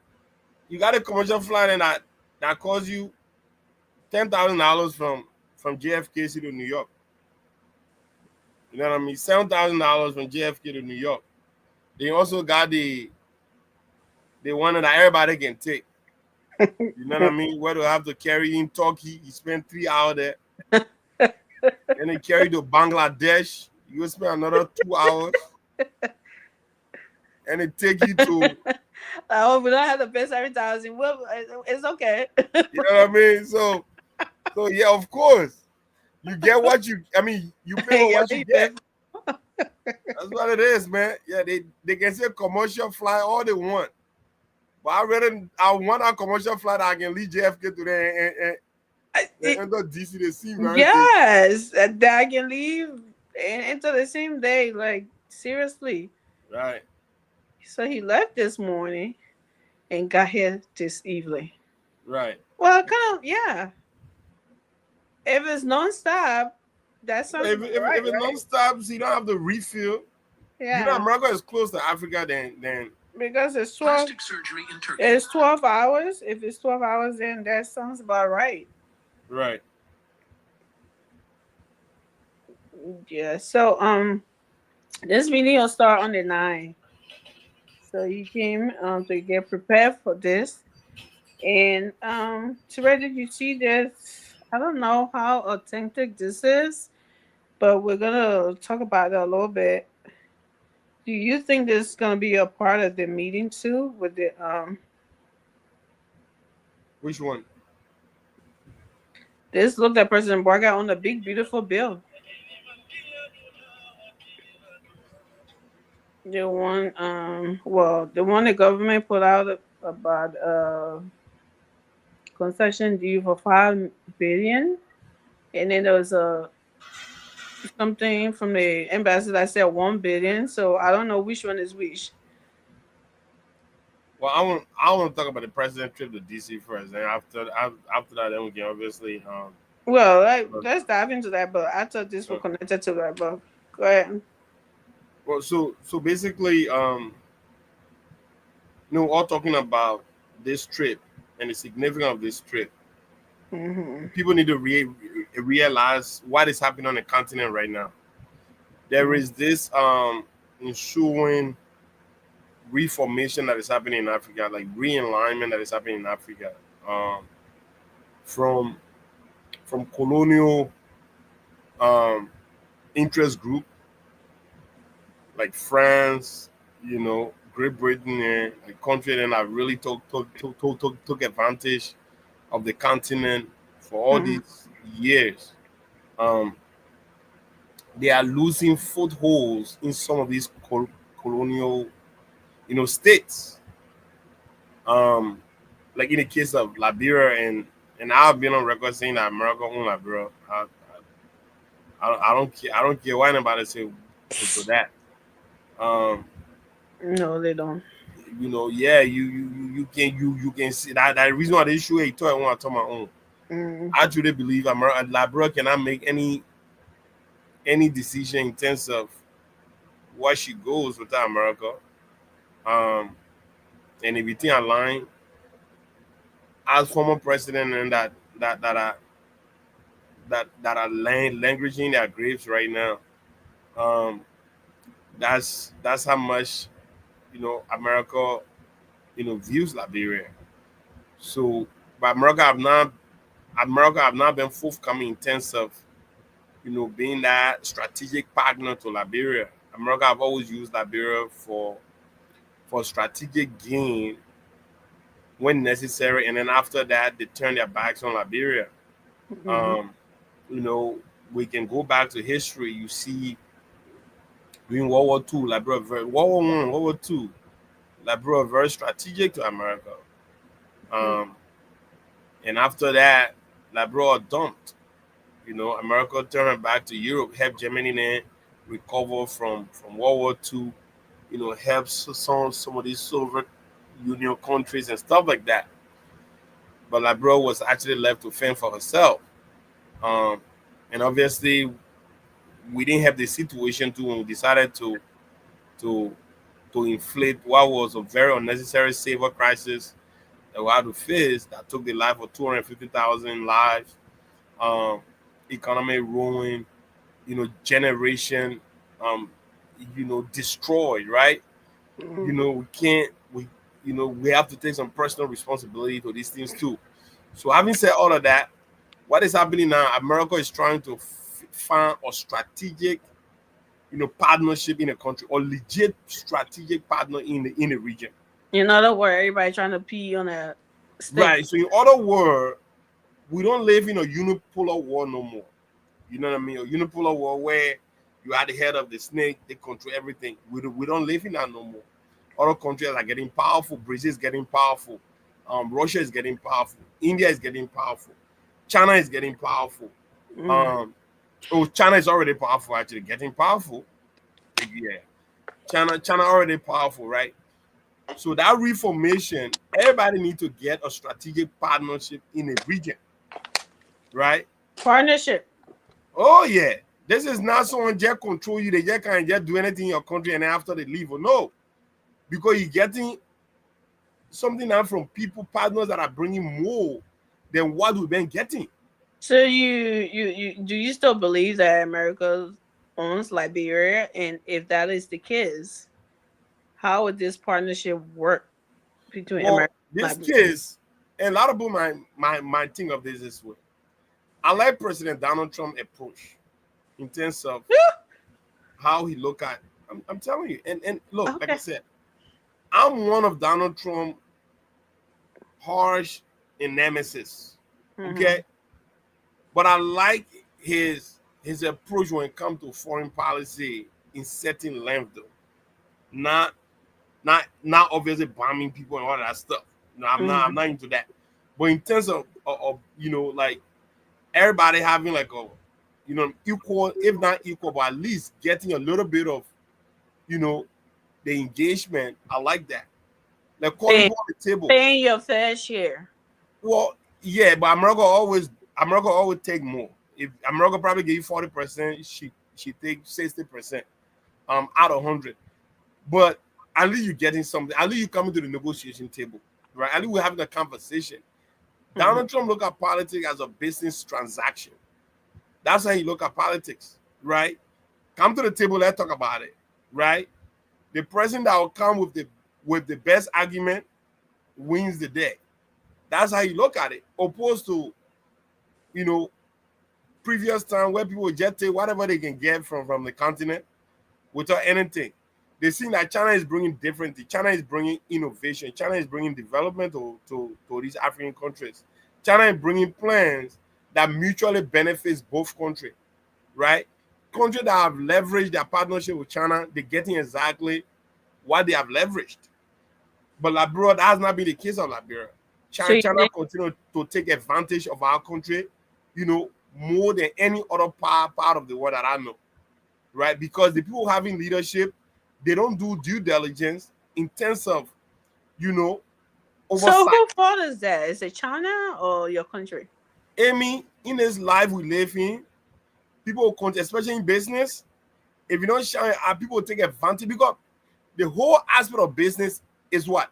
B: a commercial flight and that costs you $10,000 from JFK to New York. You know what I mean? $7,000 from JFK to New York. They also got the one that everybody can take. You know what I mean? Where they have to carry in Turkey, you spend 3 hours there. And then carry to Bangladesh, you will spend another 2 hours. And it take you to
A: I hope we don't have to pay 7,000. Well, it's okay.
B: you know what I mean? So yeah, of course. You get what you pay for
A: Yeah,
B: what you get. That's what it is, man. Yeah, they can say commercial flight all they want. But I want a commercial flight that I can leave JFK today and enter DC the same right?
A: Yes, that I can leave into the same day. Like seriously.
B: Right.
A: So he left this morning and got here this evening.
B: Right.
A: Well, kind of, yeah. If it's nonstop, that sounds
B: If
A: right,
B: it's non-stop, so you don't have to refill.
A: yeah.
B: You know, America is close to Africa than
A: Because it's 12.
D: Plastic surgery in Turkey.
A: It's 12 hours. If it's 12 hours, then that sounds about right.
B: right.
A: Yeah. So this meeting will start on the 9th. So he came to get prepared for this. And Ture, did you see this? I don't know how authentic this is, but we're gonna talk about it a little bit. Do you think this is gonna be a part of the meeting too? With the
B: Which one?
A: this looked at President Barga on the big beautiful bill. The one, well, the one the government put out about concession deal for 5 billion, and then there was a something from the embassy that said 1 billion. So I don't know which one is which.
B: Well, I want to talk about the president trip to DC first, and after that, then we can obviously
A: Well,
B: but-
A: let's dive into that. But I thought this was connected to that. But go ahead.
B: well, so basically, all talking about this trip and the significance of this trip.
A: Hmm.
B: People need to realize what is happening on the continent right now. There is this ensuing reformation that is happening in Africa, like realignment that is happening in Africa, um, from colonial um, interest group like France, Great Britain, and a country that have really took advantage of the continent for all
A: Hmm.
B: these years. Um, they are losing footholds in some of these colonial, states. Um, like in the case of Liberia, and I've been on record saying that America own Liberia. I don't care why anybody say to that. Um,
A: No, they don't.
B: yeah, you can see that reason why they show a toy I want to turn my own.
A: Mm.
B: I truly believe America Liberia cannot make any decision in terms of where she goes without America. Um, and if you think align as former president and that are languishing their graves right now. Um, that's how much America views Liberia. So, but America have not been forthcoming in terms of being that strategic partner to Liberia. America have always used Liberia for strategic gain when necessary, and then after that they turn their backs on Liberia.
A: Hmm.
B: Um, you know, we can go back to history. You see, during World War II, Liberia, World War One, World War Two, Liberia very strategic to America. Um, and after that, Liberia dumped. America turned back to Europe, helped Germany then recover from World War II. Help some of these Soviet Union countries and stuff like that. But Liberia was actually left to fend for herself. Um, and obviously, we didn't have the situation too when we decided to to inflate what was a very unnecessary saver crisis that we had to face that took the life of 250,000 lives, um, economic ruin, generation, um, destroyed, right?
A: Hmm.
B: We can't, we have to take some personal responsibility to these things too. So having said all of that, what is happening now, America is trying to find a strategic partnership in a country or legit strategic partner in the region.
A: In other words, everybody trying to pee on a stick.
B: Right. So in other words, we don't live in a unipolar war no more. You know what I mean? A unipolar war where you are the head of the snake, they control everything. We don't live in that no more. Other countries are getting powerful. Brazil is getting powerful. Russia is getting powerful. India is getting powerful. China is getting powerful.
A: Mm.
B: Um, China is already powerful. Actually, getting powerful. Yeah, China already powerful, right? So that reformation, everybody need to get a strategic partnership in the region, right?
A: Partnership.
B: Oh yeah, this is not someone just control you. They just can't just do anything in your country and after they leave. Or no, because you're getting something out from people, partners that are bringing more than what we've been getting.
A: So you do you still believe that America owns Liberia? And if that is the case, how would this partnership work between
B: Well,
A: America
B: this
A: and Liberia?
B: case, and a lot of people might think of this way. I like President Donald Trump approach in terms of how he look at. I'm telling you, and look, like I
A: Okay.
B: said, I'm one of Donald Trump harsh and nemesis.
A: Hmm.
B: Okay, but I like his approach when it comes to foreign policy in certain length though. not not obviously bombing people and all that stuff. No, I'm not into that. But in terms of like everybody having like a equal, if not equal, but at least getting a little bit of the engagement. I like that. Like calling
A: Pay,
B: people on the table.
A: paying your fair share.
B: Well, yeah, but America always take more. If America probably give you 40%, she take 60% out of 100. But at least you're getting something. At least you're coming to the negotiation table, right? At least we're having a conversation. Donald Trump look at politics as a business transaction. That's how he look at politics, right? Come to the table, let's talk about it, right? The president that will come with the best argument wins the day. That's how you look at it, opposed to previous time where people just take whatever they can get from the continent without anything. They see that China is bringing different things. China is bringing innovation. China is bringing development to these African countries. China is bringing plans that mutually benefits both countries, right? Countries that have leveraged their partnership with China, they're getting exactly what they have leveraged. But Liberia, that has not been the case of Liberia. China continue to take advantage of our country, more than any other part of the world that I know, right? Because the people having leadership, they don't do due diligence in terms of, oversight.
A: So who fault is that? Is it China or your country?
B: Amy, in this life we live in, people, especially in business, if you don't shine, people take advantage because the whole aspect of business is what?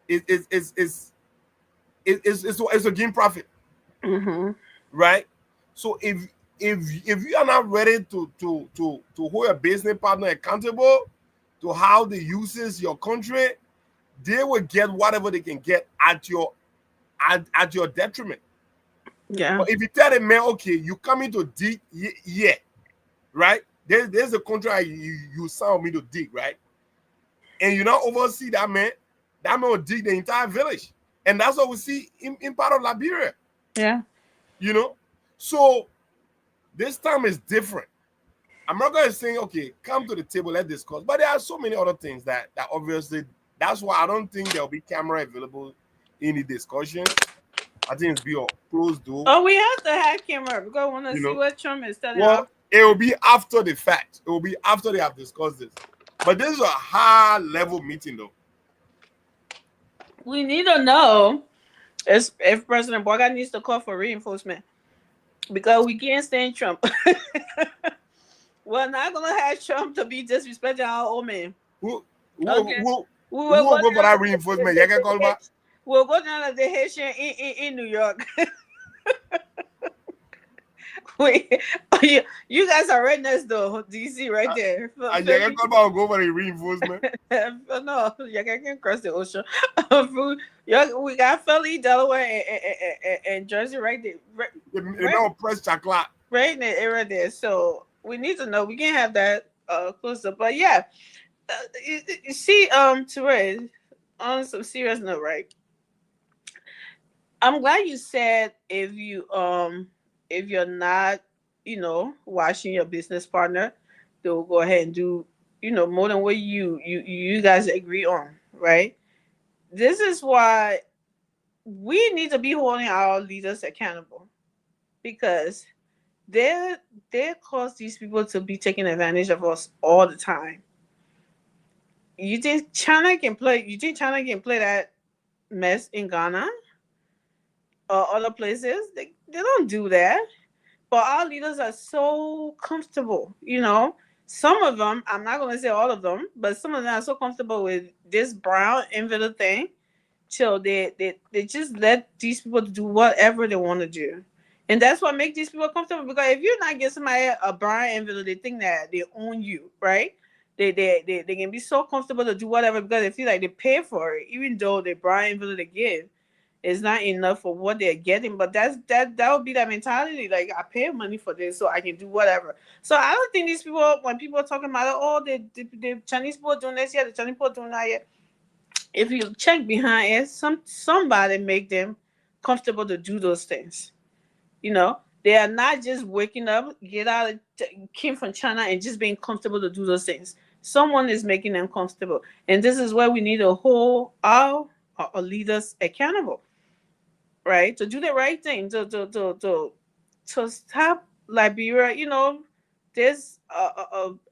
B: It's a gain profit, right? So if you are not ready to hold your business partner accountable to how they uses your country, they will get whatever they can get at your detriment.
A: Yeah.
B: But if you tell them, man, okay, you coming to dig, yeah, right? There's a contract you sign me to dig, right? And you not oversee that man will dig the entire village. And that's what we see in part of Liberia.
A: Yeah.
B: So this time is different. America is saying, okay, come to the table, let's discuss. But there are so many other things that obviously, that's why I don't think there'll be camera available in the discussion. I think it's be a closed door.
A: Oh, we have to have camera because I want to see what Trump is telling us.
B: Well, it will be after the fact. It will be after they have discussed this. But this is a high-level meeting, though.
A: We need to know if President Boga needs to call for reinforcement because we can't stand Trump. We're not gonna have Trump to be disrespecting our old man.
B: Who will go for that reinforcement? You can call back.
A: We'll go down to the Haitian in New York. Wait, you guys are right next door, DC, right there.
B: You can call back and go for the reinforcement.
A: No, you can't cross the ocean. We got Philly, Delaware, and Jersey right there.
B: They don't press chocolate.
A: Right in the area there. So we need to know. We can't have that close up. But yeah, you see, Therese, on some serious note, right? I'm glad you said if you're not, watching your business partner, they'll go ahead and do, more than what you guys agree on, right? This is why we need to be holding our leaders accountable because they cause these people to be taking advantage of us all the time. You think China can play that mess in Ghana? Or other places, they don't do that. But our leaders are so comfortable, Some of them, I'm not going to say all of them, but some of them are so comfortable with this brown envelope thing, so they just let these people do whatever they want to do, and that's what makes these people comfortable. Because if you're not giving somebody a brown envelope, they think that they own you, right? They can be so comfortable to do whatever because they feel like they pay for it, even though the brown envelope they give is not enough for what they're getting. But that would be that mentality. Like, I pay money for this, so I can do whatever. So I don't think these people, when people are talking about, the Chinese people doing this, the Chinese people doing that, if you check behind it, somebody make them comfortable to do those things. They are not just waking up, came from China and just being comfortable to do those things. someone is making them comfortable. And this is where we need to hold our leaders accountable, right? To do the right thing, to stop Liberia. There's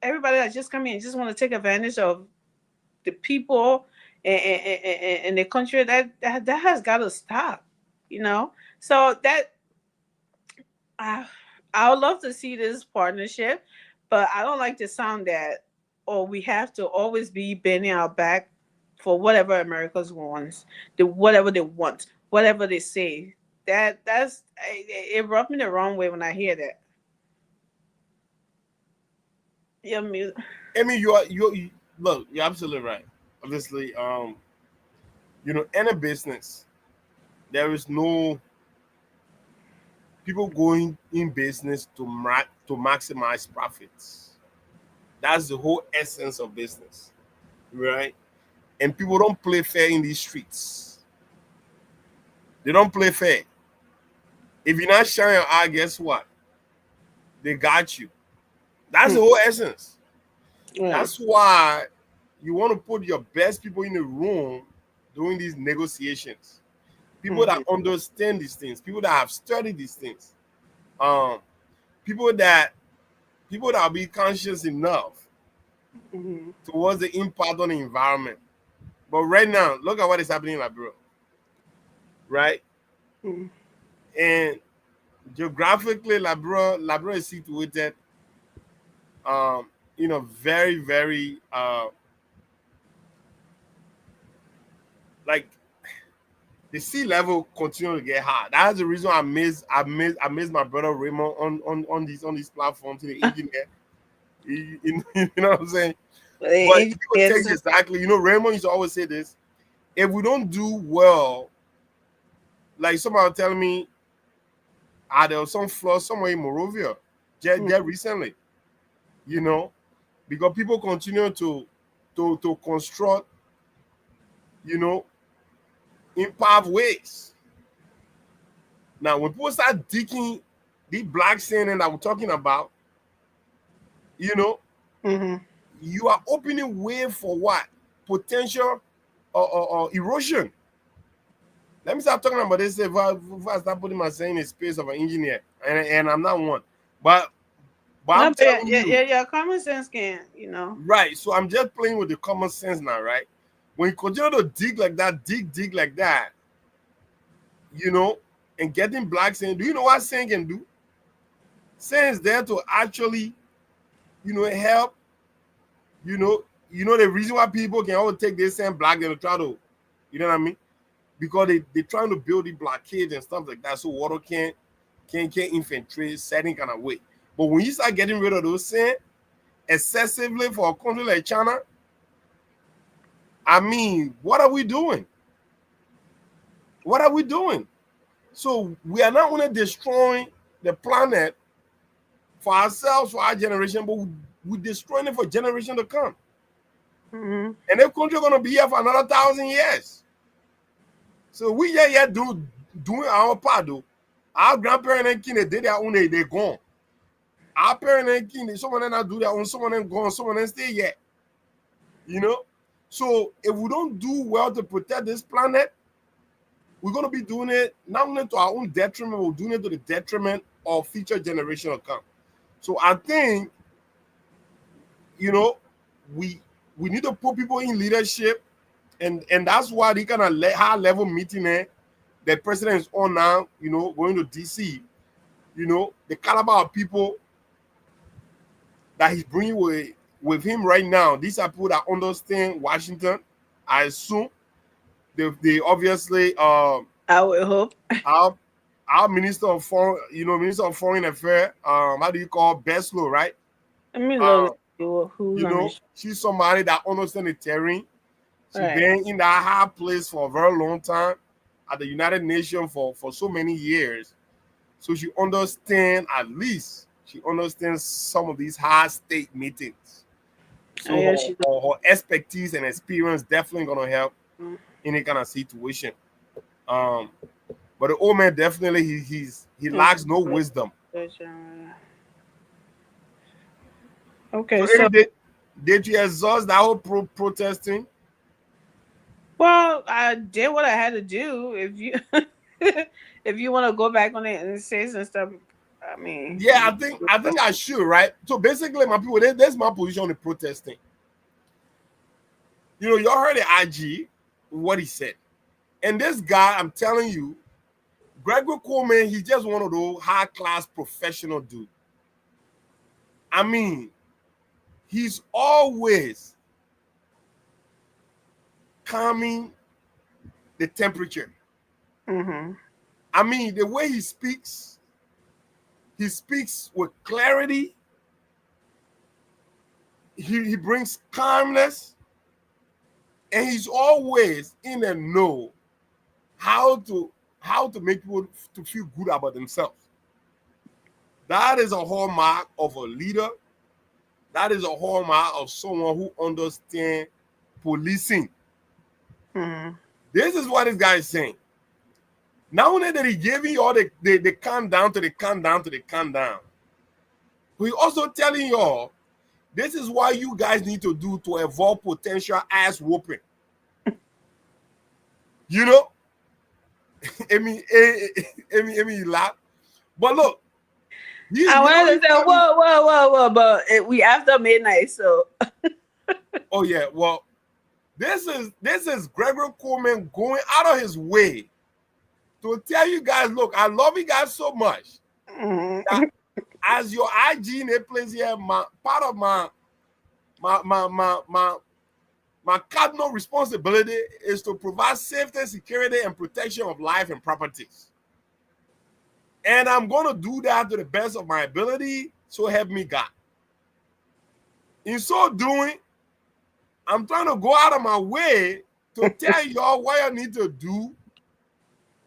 A: everybody that just come in just want to take advantage of the people and the country. That has got to stop. So that I I would love to see this partnership, but I don't like the sound that, we have to always be bending our back for whatever America's wants, whatever they want, whatever they say. It rubbed me the wrong way when I hear that. Yeah, me.
B: I mean, look, you're absolutely right. Obviously, in a business, there is no people going in business to maximize profits. That's the whole essence of business, right? And people don't play fair in these streets. They don't play fair. If you're not sharing your eye, guess what? They got you. That's the whole essence.
A: Yeah.
B: That's why you want to put your best people in the room doing these negotiations. People that understand these things, people that have studied these things, people that will be conscious enough towards the impact on the environment. But right now, look at what is happening in Liberia, right? And geographically, Liberia is situated, very, very, like the sea level continue to get high. That's the reason I miss my brother Raymond on these platforms in the engineer. You know what I'm saying? But people take exactly, Raymond used to always say this: if we don't do well, like somebody was telling me, there was some flood somewhere in Morovia just recently, because people continue to construct, in pathways. Now, when people start digging the black sand that we're talking about, you are opening way for what? Potential erosion. Let me start talking about this if I start putting myself in the space of an engineer, and I'm not one. But I'm telling you,
A: yeah, common sense can,
B: Right. So I'm just playing with the common sense now, right? When you continue to dig like that, dig like that, and getting black sand, do you know what sand can do? Sand is there to actually, help. The reason why people can always take this sand black, they'll try to, you know what I mean? Because they're trying to build the blockades and stuff like that, so water can't infiltrate certain kind of way. But when you start getting rid of those sand excessively for a country like China, I mean, what are we doing? What are we doing? So we are not only destroying the planet for ourselves, for our generation, but we're destroying it for generations to come. And the country going to be here for another 1,000 years. So we doing our part, though. Our grandparents and kin, they did their own, they're gone. Our parents and kin, some of them not do their own, some of them gone, some of them stay yet. So if we don't do well to protect this planet, we're going to be doing it not only to our own detriment, we're doing it to the detriment of future generations to come. So I think, we need to put people in leadership, and that's why the kind of high level meeting there the president is on now, going to DC, the caliber of people that he's bringing with him right now. These are people that understand Washington. I assume they obviously
A: I would hope
B: our minister of foreign affairs, how do you call Beslow, right?
A: I mean,
B: she's somebody that understands the terrain. She's
A: right.
B: been in that high place for a very long time at the United Nations for so many years. So she understands, at least she understands some of these high stake meetings. So her expertise and experience definitely gonna help in any kind of situation. But the old man definitely he lacks no wisdom.
A: Okay,
B: so Did you exhaust that whole protesting?
A: Well, I did what I had to do. If you if you want to go back on it and say some stuff, I mean,
B: Yeah, I think I should, right? So basically, my people, there's my position on the protesting. You know, y'all heard the IG, what he said. And this guy, I'm telling you, Gregory Coleman, he's just one of those high-class professional dudes. I mean, he's always calming the temperature.
A: Mm-hmm.
B: I mean, the way he speaks with clarity. He brings calmness, and he's always in the know how to make people to feel good about themselves. That is a hallmark of a leader. That is a hallmark of someone who understands policing.
A: Mm-hmm.
B: This is what this guy is saying. Not only that he gave you all the countdown to the countdown to the countdown, but he also telling y'all this is what you guys need to do to avoid potential ass whooping. You know? I mean, laugh. But look,
A: I wanted to say, whoa, but we after midnight, so.
B: Oh yeah, well, this is Gregory Coleman going out of his way to tell you guys, look, I love you guys so much.
A: Mm-hmm.
B: That as your IG in a place here, part of my cardinal responsibility is to provide safety, security, and protection of life and properties. And I'm going to do that to the best of my ability, so help me God. In so doing, I'm trying to go out of my way to tell y'all what you need to do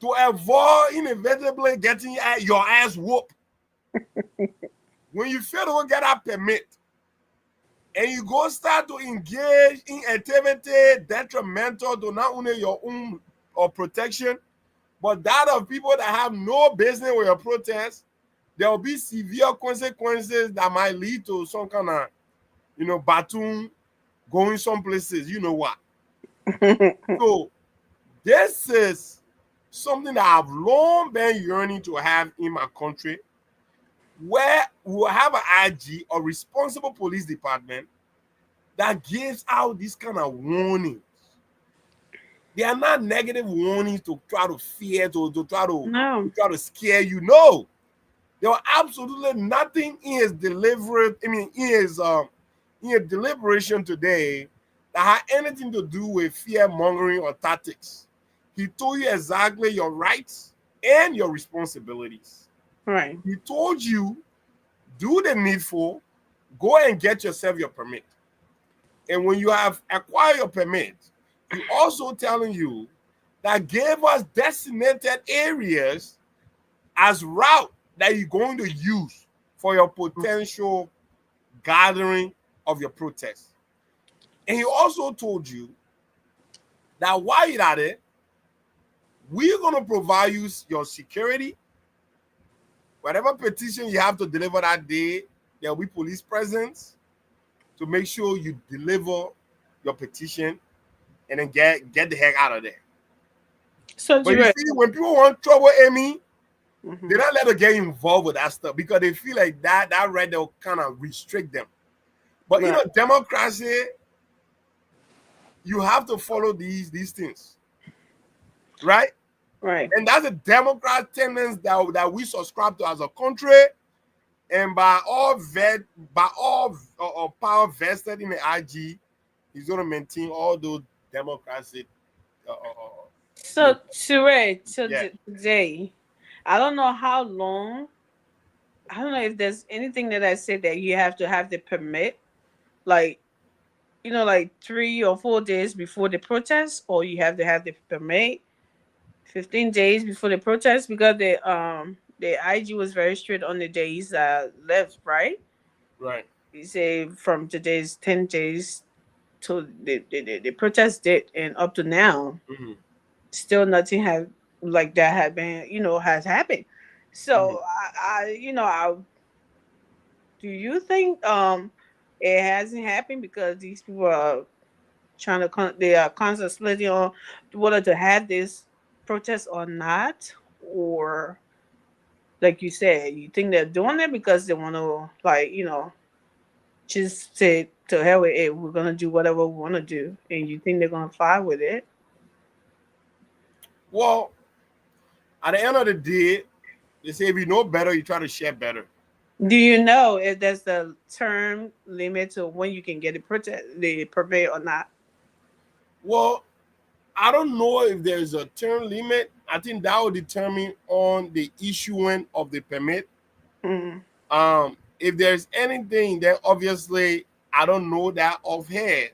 B: to avoid inevitably getting your ass whooped. When you fail to get a permit and you go start to engage in activity detrimental to not only your own or protection, but that of people that have no business with your protest, there will be severe consequences that might lead to some kind of, baton going some places. You know what? So this is something that I've long been yearning to have in my country, where we'll have an IG or responsible police department that gives out these kind of warnings. They are not negative warnings to try to fear, to try to scare you. No, there was absolutely nothing in his delivery. I mean, in his deliberation today that had anything to do with fear mongering or tactics. He told you exactly your rights and your responsibilities.
A: Right.
B: He told you, do the needful, go and get yourself your permit. And when you have acquired your permit, he also telling you that gave us designated areas as route that you're going to use for your potential gathering of your protest. And he also told you that while you're at it, we're going to provide you your security. Whatever petition you have to deliver that day, there will be police presence to make sure you deliver your petition and then get the heck out of there.
A: So
B: but you see, when people want trouble, Amy,
A: mm-hmm.
B: they don't let them get involved with that stuff because they feel like that right there will kind of restrict them. But
A: right.
B: Democracy, you have to follow these things, right?
A: Right.
B: And that's a Democrat tendency that we subscribe to as a country. And by all power vested in the IG, he's going to maintain all those democracy.
A: So today, I don't know how long. I don't know if there's anything that I said that you have to have the permit, like 3 or 4 days before the protest, or you have to have the permit 15 days before the protest, because the IG was very strict on the days left, right?
B: Right.
A: You say from today's 10 days to the protest date, and up to now,
B: mm-hmm.
A: still nothing like that had been, has happened. So
B: mm-hmm.
A: I do you think it hasn't happened because these people are trying to they are constantly splitting on whether to have this protest or not, or like you said, you think they're doing it because they want to, like, just say to hell with it, we're gonna do whatever we want to do, and you think they're gonna fly with it.
B: Well, at the end of the day, they say if you know better, you try to share better.
A: Do you know if there's the term limit to when you can get the permit or not?
B: Well, I don't know if there's a term limit. I think that will determine on the issuing of the permit.
A: Mm.
B: If there's anything, then obviously I don't know that offhand.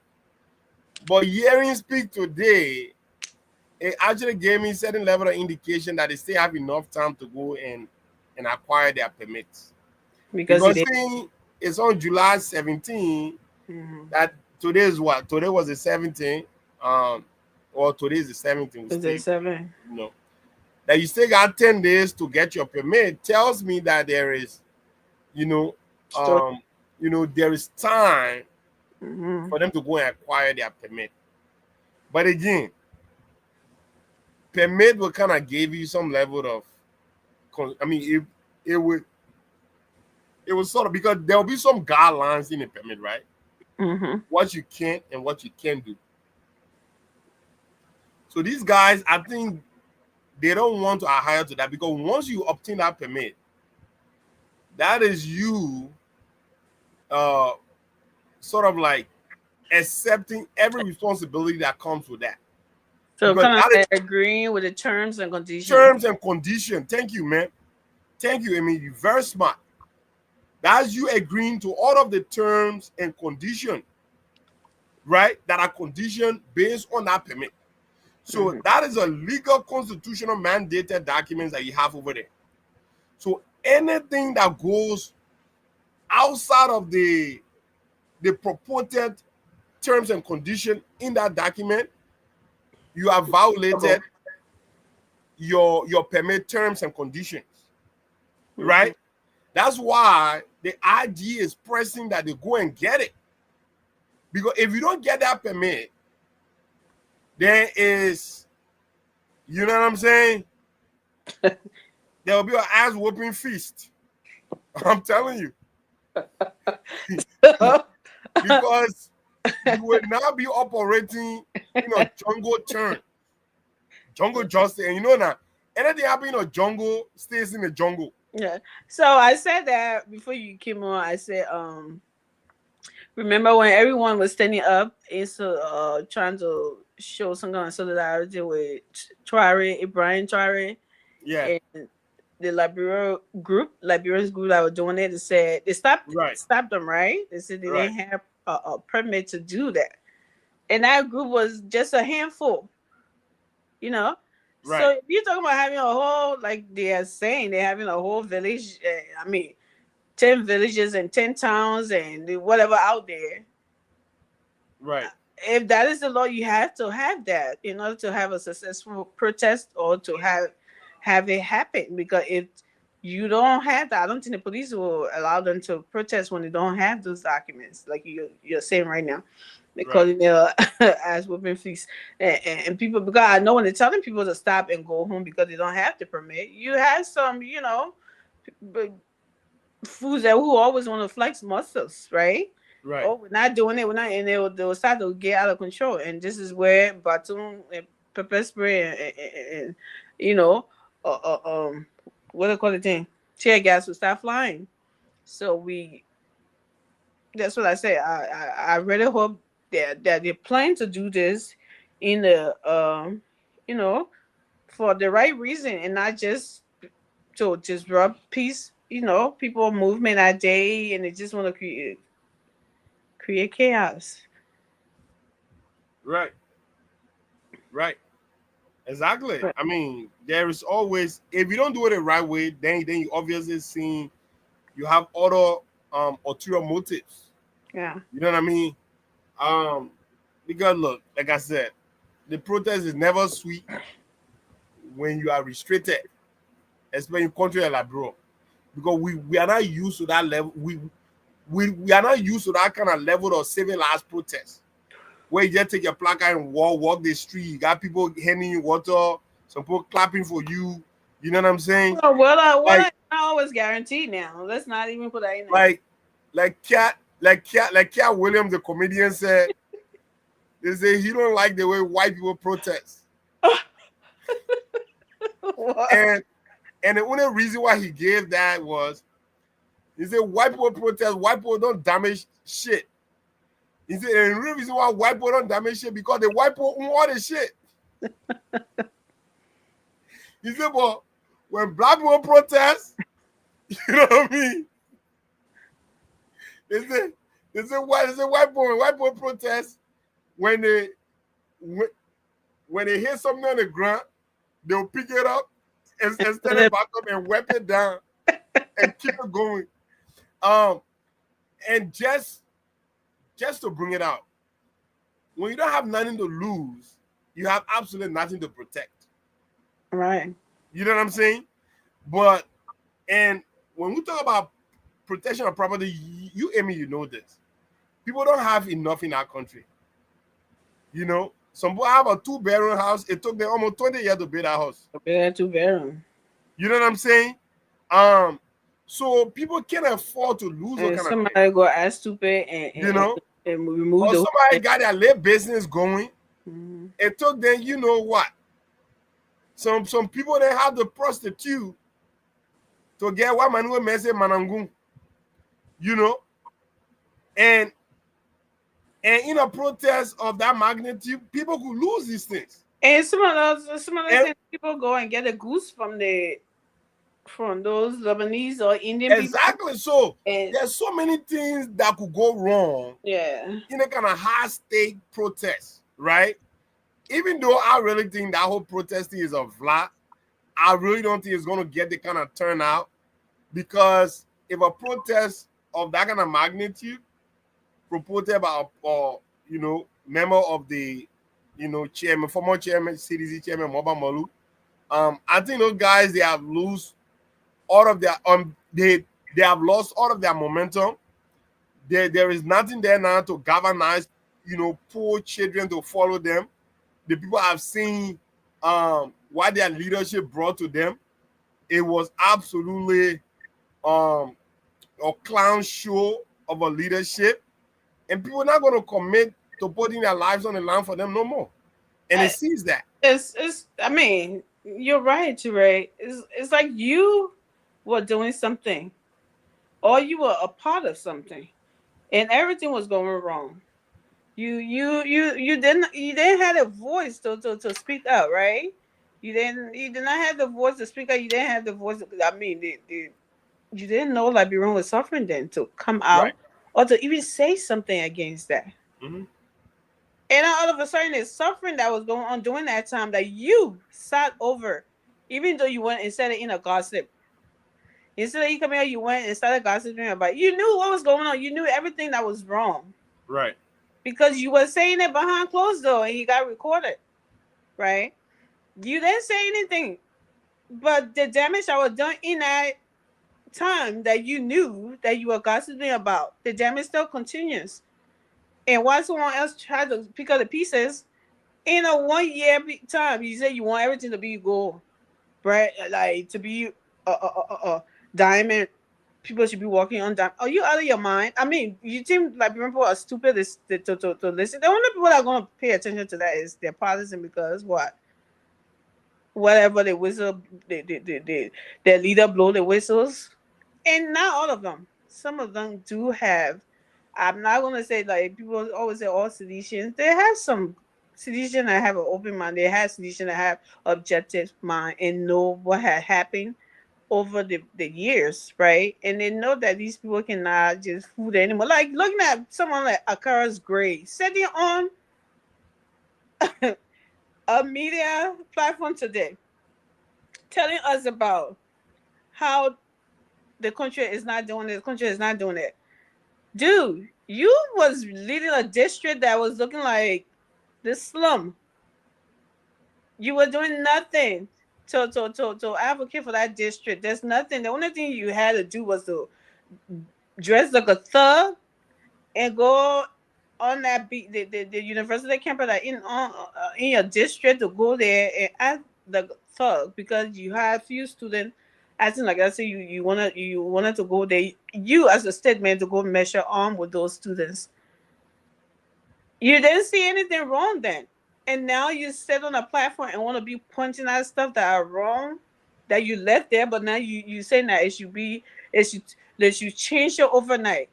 B: But hearing speak today, it actually gave me a certain level of indication that they still have enough time to go and acquire their permits.
A: Because
B: Because
A: it
B: seeing it's on July 17th,
A: mm-hmm.
B: that today is what? Today was the 17th. Or today is the 17th.
A: Is it 7?
B: No. That you still got 10 days to get your permit tells me that there is, you know,
A: So,
B: there is time
A: mm-hmm.
B: for them to go and acquire their permit. But again, permit will kind of give you some level of, it would sort of, because there will be some guidelines in the permit, right?
A: Mm-hmm.
B: What you can and what you can't do. So these guys, I think they don't want to adhere to that, because once you obtain that permit, that is you sort of like accepting every responsibility that comes with that.
A: So
B: Because
A: kind of
B: that is
A: agreeing with the terms and conditions.
B: terms and conditions. Thank you, man. Thank you, Amy. You're very smart. That's you agreeing to all of the terms and conditions, right? That are conditioned based on that permit. So
A: Mm-hmm.
B: that is a legal constitutional mandated documents that you have over there. So anything that goes outside of the purported terms and conditions in that document, you have violated your permit terms and conditions,
A: Mm-hmm.
B: right? That's why the IG is pressing that they go and get it. Because if you don't get that permit, there is, you know what I'm saying? There will be an ass whooping feast. I'm telling you. Because you will not be operating in a jungle turn. Jungle justice. And you know now, anything happening in a jungle stays in the jungle.
A: Yeah. So I said that before you came on. I said, remember when everyone was standing up is trying to show some kind of solidarity with Brian Traore,
B: Yeah.
A: and the Liberians group that were doing it. They said they stopped
B: Right.
A: them, right? They said they
B: Right.
A: didn't have a permit to do that, and that group was just a handful, you know.
B: Right.
A: So you're talking about having a whole, like they are saying, they're having a whole village. 10 villages and 10 towns and whatever out there.
B: Right.
A: If that is the law, you have to have that in order to have a successful protest or to have it happen. Because if you don't have that, I don't think the police will allow them to protest when they don't have those documents, like you're saying right now. Because as whooping fleas and people, because I know when they're telling people to stop and go home because they don't have the permit, you have some, fools that who always want to flex muscles, right?
B: Right.
A: Oh, we're not doing it. We're not, and they'll start to get out of control. And this is where baton and pepper spray and what do they call the thing? Tear gas will start flying. So that's what I say. I really hope that they're planning to do this in the for the right reason and not just to disrupt peace. People movement that day and they just want to create chaos.
B: Right. Right. Exactly.
A: Right.
B: I mean, there is always, if you don't do it the right way, then you obviously see you have other ulterior motives.
A: Yeah.
B: You know what I mean? Because look, like I said, the protest is never sweet when you are restricted, especially in country like Liberia. Because we are not used to that level. we are not used to that kind of level of civil rights protest, where you just take your placard and walk the street. You got people handing you water, some people clapping for you. You know what I'm saying?
A: Well, not always guaranteed now. Let's not even put that in there.
B: Like Cat Williams, the comedian, said, they say he don't like the way white people protest. and the only reason why he gave that was, he said white people protest, white people don't damage shit. He said, and the real reason why white people don't damage shit because the white people own all the shit. He said, but when black people protest, you know what I mean? They say white people protest, when they hit something on the ground, they'll pick it up and stand it back up and wipe it down and keep it going. And just to bring it out, when you don't have nothing to lose, you have absolutely nothing to protect.
A: Right.
B: You know what I'm saying? But, and when we talk about protection of property, you, Amy, you know this. People don't have enough in our country. You know, some people have a 2-bedroom house. It took them almost 20 years to build a house.
A: To build a 2-bedroom.
B: You know what I'm saying? So people can't afford to lose.
A: And somebody go as stupid and
B: you know,
A: and remove.
B: Or somebody got their little business going.
A: Mm-hmm.
B: It took them, you know what? Some people they have to prostitute to get what man will say manangung. You know, and in a protest of that magnitude, people could lose these things.
A: And some of those people go and get a goose from those Lebanese or Indian people.
B: Exactly. So there's so many things that could go wrong.
A: Yeah.
B: In a kind of high stake protest, right? Even though I really think that whole protesting is a flat, I really don't think it's going to get the kind of turnout, because if a protest of that kind of magnitude proposed by a member of the chairman, former chairman, CDC chairman Moba Malu, I think those guys, they have lost all of their they have lost all of their momentum. There is nothing there now to galvanize poor children to follow them. The people have seen what their leadership brought to them. It was absolutely a clown show of a leadership, and people are not going to commit to putting their lives on the line for them no more. And it sees that.
A: It's. I mean, you're right, Ray. It's like you were doing something, or you were a part of something, and everything was going wrong. You didn't have a voice to speak out, right? You did not have the voice to speak out. You didn't have the voice. I mean, you didn't know Liberia was suffering then to come out, right, or to even say something against that.
B: Mm-hmm.
A: And all of a sudden, the suffering that was going on during that time that you sat over, even though you went and said it in a gossip. Instead of you coming out, you went and started gossiping about it. You knew what was going on. You knew everything that was wrong.
B: Right.
A: Because you were saying it behind closed door and you got recorded. Right? You didn't say anything. But the damage that was done in that time that you knew that you were gossiping about, the damage still continues. And while someone else tried to pick up the pieces, in a 1 year time, you say you want everything to be gold, right? Like to be a diamond. People should be walking on diamond. Are you out of your mind? I mean, you think like people are stupid to listen. The only people that are going to pay attention to that is their partisan, because what? Whatever they whistle, their leader blow the whistles, and not all of them. Some of them do have. I'm not gonna say like people always say all seditionists. They have some seditionists that have an open mind. They have seditionists that have objective mind and know what had happened over the years, right? And they know that these people cannot just fool anymore. Like looking at someone like Akara's Gray sitting on a media platform today, telling us about how the country is not doing it. The country is not doing it. Dude, you was leading a district that was looking like the slum. You were doing nothing to advocate for that district. There's nothing. The only thing you had to do was to dress like a thug and go on that the university campus that in your district to go there and act the thug because you have few students acting like I say you wanted to go there, you as a statement to go measure arm with those students. You didn't see anything wrong then. And now you sit on a platform and want to be pointing out stuff that are wrong that you left there, but now you saying that it should that you change it overnight.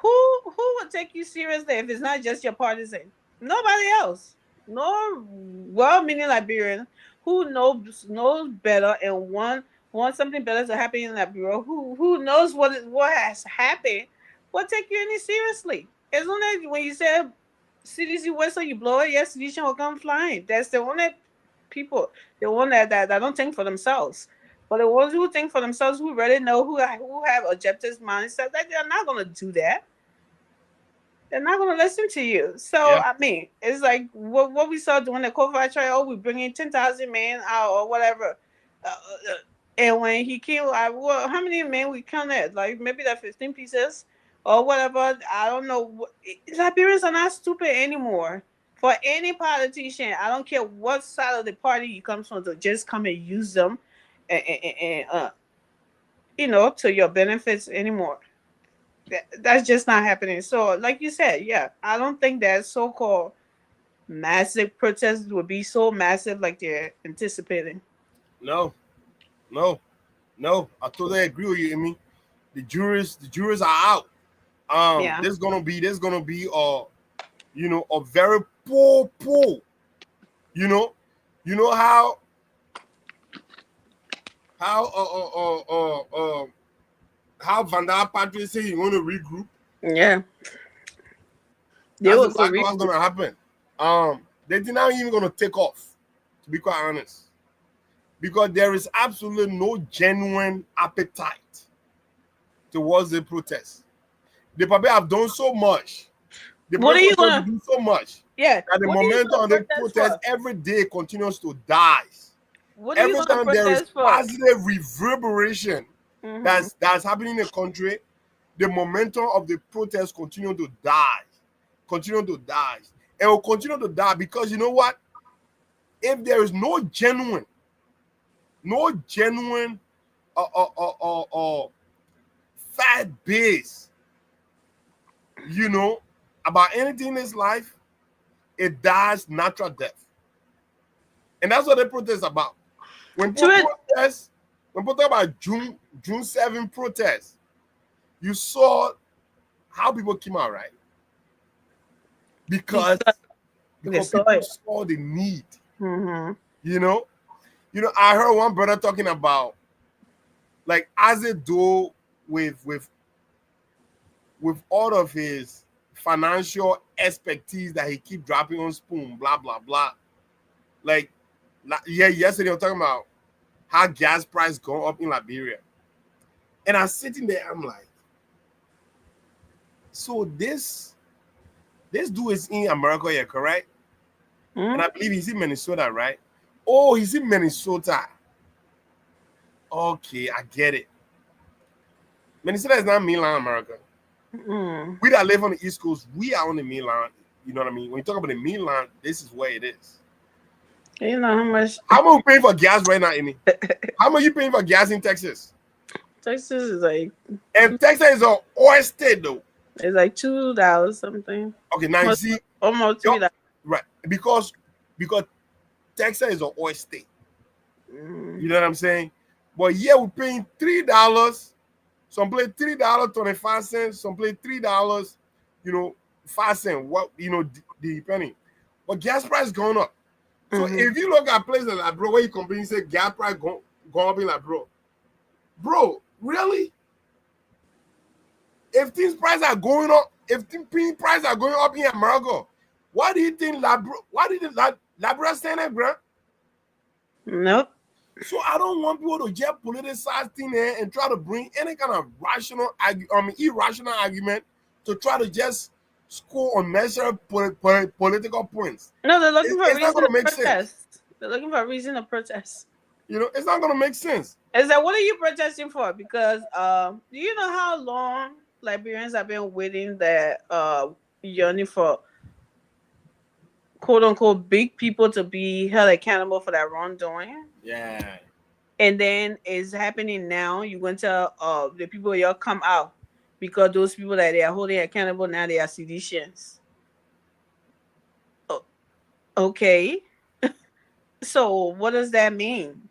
A: Who would take you seriously if it's not just your partisan? Nobody else. No well-meaning Liberian who knows better and want something better to happen in Liberia. Who knows what has happened? Will take you any seriously? As long as when you say CDC whistle, you blow it. Yes, CDC will come flying. That's the only people, the one that don't think for themselves. But the ones who think for themselves, who really know, who have objective mindset, that they're not gonna do that. They're not going to listen to you. So,
B: Yeah.
A: I mean, it's like what we saw during the COVID trial. Oh, we bring in 10,000 men out or whatever. And when he killed, how many men we counted? Like maybe that 15 pieces or whatever. I don't know. Liberians are not stupid anymore. For any politician, I don't care what side of the party you come from, to just come and use them and to your benefits anymore. That's just not happening. So, like you said, yeah, I don't think that so-called massive protests would be so massive like they're anticipating.
B: No, no, no. I totally agree with you, Amy. The jurors are out.
A: Yeah.
B: There's gonna be a very poor pool. You know, you know how Vandal Patrick say he want to regroup.
A: Yeah. They
B: That's
A: will go
B: exactly what's gonna happen. They're not even gonna take off, to be quite honest, because there is absolutely no genuine appetite towards the protest. They probably have done so much. They
A: What are
B: probably
A: you gonna?
B: do so much
A: Yeah.
B: that the
A: What are you
B: momentum
A: gonna
B: of the
A: protest
B: protest
A: for?
B: every day continues to die.
A: What are you
B: Every
A: gonna
B: time there is
A: protest for?
B: positive reverberation
A: Mhm.
B: that's happening in the country, the momentum of the protest continue to die, and will continue to die because you know what? If there is no genuine fat base, about anything in this life, it dies natural death, and that's what the protest is about. When
A: To
B: people
A: it.
B: protest, when people talk about June 7 protest, you saw how people came out, right? Because
A: They saw
B: people
A: it.
B: saw the need.
A: Mm-hmm.
B: I heard one brother talking about like as it do with all of his financial expertise that he keep dropping on Spoon, blah blah blah. Like yeah, yesterday I'm talking about how gas price go up in Liberia, and I'm sitting there, I'm like, so this dude is in America, yeah, correct?
A: Mm-hmm.
B: And I believe he's in Minnesota, right? Oh, he's in Minnesota. Okay, I get it. Minnesota is not mainland America.
A: Mm-hmm.
B: We that live on the East Coast, we are on the mainland. You know what I mean? When you talk about the mainland, this is where it is.
A: You know how much
B: How much you paying for gas right now, Amy? How much you paying for gas in Texas?
A: Texas is like,
B: And Texas is an oil state, though.
A: it's like $2 something.
B: Okay, now you see,
A: Almost $3.
B: right? Because Texas is an oil state.
A: Mm-hmm.
B: You know what I'm saying? But yeah, we're paying $3. Some play $3.25. Some play $3, 5 cents. What depending. But gas price going up. So if you look at places like bro, where you company say gas price go up in like bro, really? If these prices are going up, if these prices are going up in America, why do you think Liberia stand there, bro?
A: Nope.
B: So I don't want people to just politicize thing there and try to bring any kind of irrational argument to try to just score unnecessary political points.
A: No, they're looking for a
B: It's not
A: reason
B: going
A: to
B: to make sense.
A: protest. They're looking for a reason to protest.
B: You know, it's not gonna make sense.
A: Is that what are you protesting for? Because do you know how long Liberians have been waiting that yearning for quote unquote big people to be held accountable for that wrongdoing?
B: Yeah.
A: And then it's happening now. You going to the people y'all come out because those people that they are holding accountable now they are seditious. Okay. So what does that mean?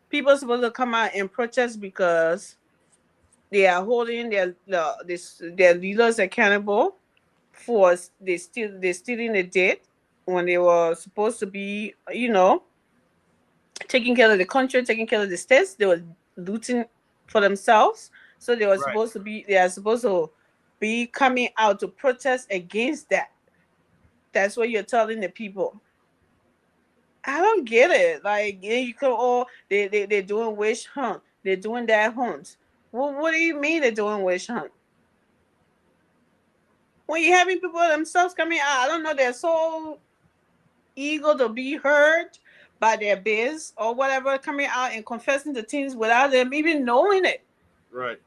A: People are supposed to come out and protest because they are holding their leaders accountable for they stealing the debt when they were supposed to be, taking care of the country, taking care of the states. They were looting for themselves. So
B: Right.
A: they are supposed to be coming out to protest against that. That's what you're telling the people. I don't get it. Like, yeah, you come, oh, they're doing witch hunt. They're doing that hunt. Well, what do you mean they're doing witch hunt? When you're having people themselves coming out, I don't know, they're so eager to be heard by their biz or whatever, coming out and confessing the things without them even knowing it.
B: Right.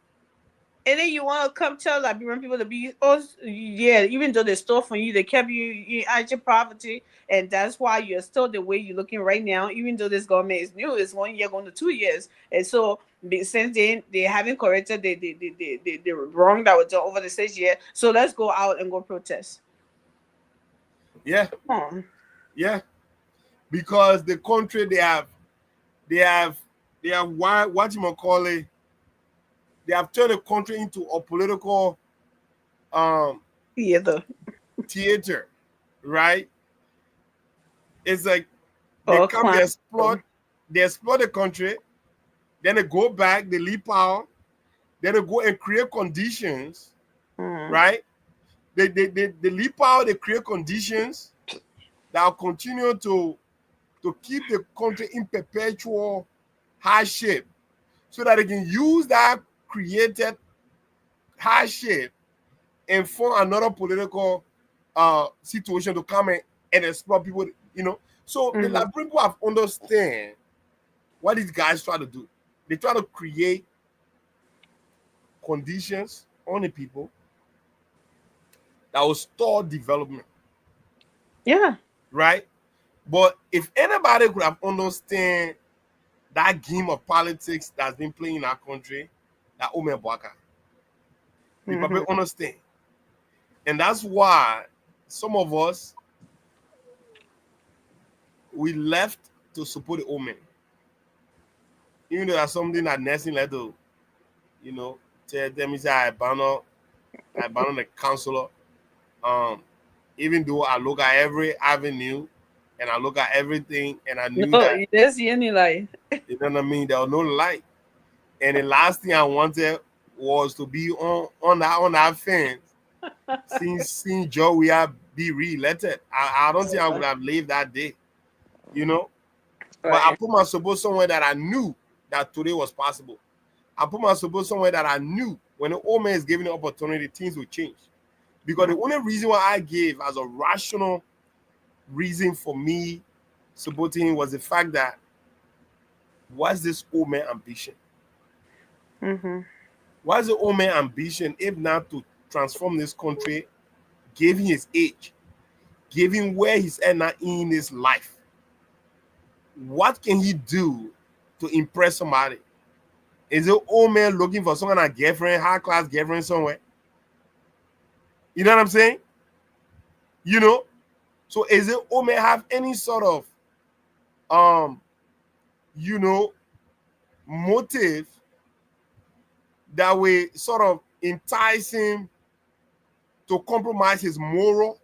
A: And then you want to come tell Liberian people to be, oh, yeah, even though they stole from you, they kept you at your poverty. And that's why you're still the way you're looking right now, even though this government is new, it's 1 year going to 2 years. And so, since then, they haven't corrected the wrong that was done over the 6 years. So let's go out and go protest.
B: Yeah.
A: Huh.
B: Yeah. Because the country they have what you call it, they have turned the country into a political
A: Theater.
B: theater, right? It's like they
A: Or
B: come,
A: crime.
B: they explore the country, then they go back, they leave power, then they go and create conditions, right? They leave power, they create conditions that will continue to keep the country in perpetual hardship, so that they can use that created hardship and form another political situation to come and exploit people, you know. So the Liberian people have understand what these guys try to do. They try to create conditions on the people that will stall development.
A: Yeah.
B: Right? But if anybody could have understand that game of politics that's been playing in our country, that Omer Bwaka, they probably understand. And that's why some of us, we left to support the Omen. Even though that's something that Nelson led to, tell them, say I abandon the counselor. Even though I look at every avenue and I look at everything and I knew that,
A: you didn't see any light.
B: you know what I mean, there was no light. And the last thing I wanted was to be on that fence seeing Joe be re-elected. I don't think I would have lived that day, But I put my support somewhere that I knew that today was possible. I put my support somewhere that I knew when the old man is given the opportunity, things will change. Because the only reason why I gave as a rational reason for me supporting him was the fact that, what's this old man ambition? What's the old man ambition if not to transform this country, given his age, given where he's at now in his life? What can he do to impress somebody? Is the old man looking for some kind of girlfriend, high-class girlfriend somewhere? You know what I'm saying? So is the old man have any sort of motive that will sort of entice him to compromise his moral?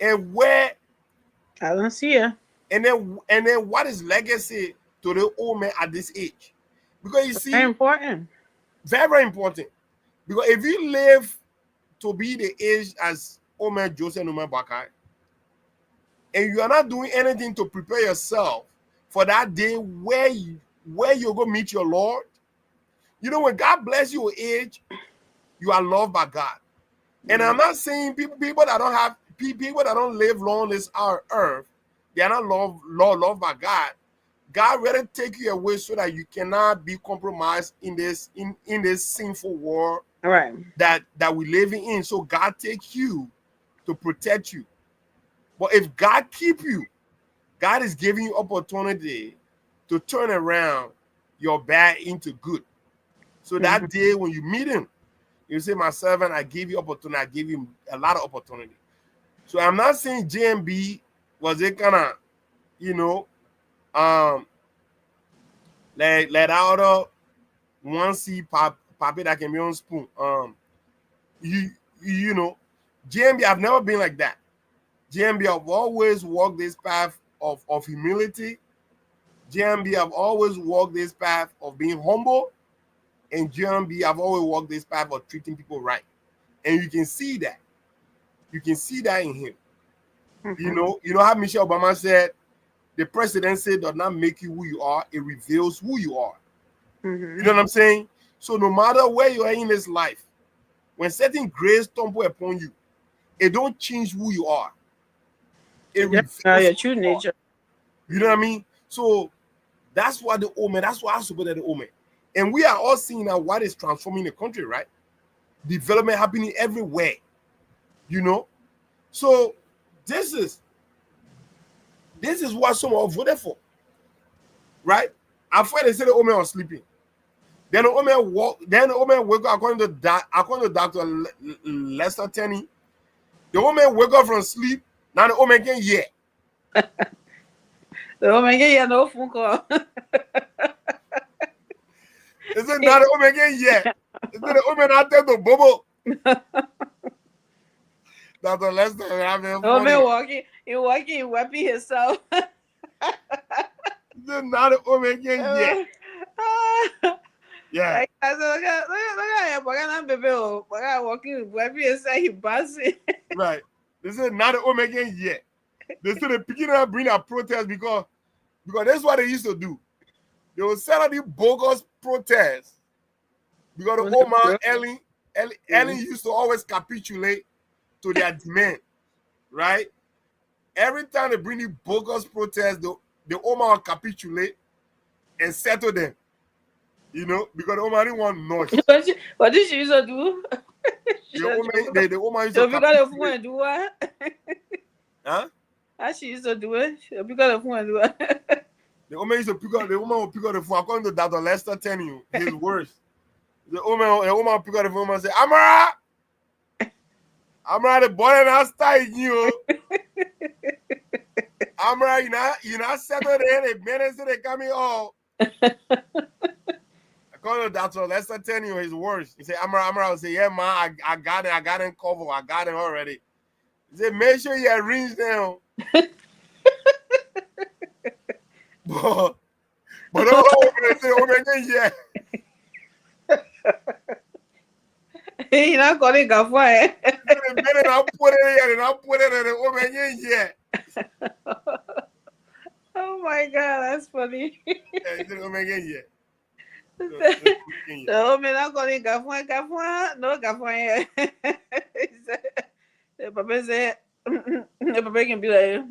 B: And where
A: I don't see it.
B: And then what is legacy to the old man at this age? Because you see,
A: very important.
B: Very, very important. Because if you live to be the age as old man Joseph Numa Bakai, and you are not doing anything to prepare yourself for that day where you go meet your Lord, when God bless you with age, you are loved by God. And I'm not saying people that don't live long on this earth, they are not loved by God. God rather take you away so that you cannot be compromised in this sinful world
A: Right.
B: that we living in. So God take you to protect you. But if God keep you, God is giving you opportunity to turn around your bad into good. So that day when you meet him, you say, my servant, I give you opportunity. I give you a lot of opportunity. So I'm not saying JMB was it kind of, let out of one seed papi that can be on spoon. You know, JMB, I've never been like that. JMB, I've always walked this path of humility. JMB, I've always walked this path of being humble. And JMB, I've always walked this path of treating people right. And you can see that. You can see that in him. You know how Michelle Obama said, the presidency does not make you who you are, it reveals who you are. You know what I'm saying? So no matter where you are in this life, when certain grace tumble upon you, it don't change who you are. It reveals
A: your true nature.
B: You know what I mean? So that's why the old man, that's why I support the old man. And we are all seeing now what is transforming the country, right? Development happening everywhere. So this is what some of voted for, right? After they say the old man was sleeping, then the old man wake up according to Dr. Lester Tenney. The old man wake up from sleep. Now the old man can't hear.
A: The old man get no phone call.
B: Is it not the old man can't hear? Is it the old man out there to bubble? Dr. Lester, the
A: old man walking, weapon himself.
B: Is it not the old man can't hear? Yeah.
A: I said, look at baby, walking weapon himself, he buzzing.
B: Right. They said not the old man can't hear. They said they're picking up bring a protest because that's what they used to do. They would set up these bogus protests because the old man Ellen used to always capitulate to their demand, right? Every time they bring the bogus protests, the old man will capitulate and settle them, because the old man didn't want noise.
A: What did she used to do?
B: The old man used
A: so
B: to
A: you got a phone and do what?
B: Huh?
A: How she used to do it? You got a phone and do what?
B: The woman used to pick up the phone. According to Dr. Lester telling you his words. The woman will pick up the phone and say, Amara, the boy not style you. Amara, you not settled in, the minutes they coming out. According to Dr. Lester telling you his words. He said, Amara will say, yeah, man, I got it covered. I got it already. He said, make sure you arrange them. But yeah.
A: He not calling Gafwa.
B: The minute I put it in and I put it in the woman, yeah.
A: Oh my God, that's funny.
B: Yeah, the woman, yeah.
A: The woman not calling Gafwa, no Gafwa. The papa said, the papa can be like,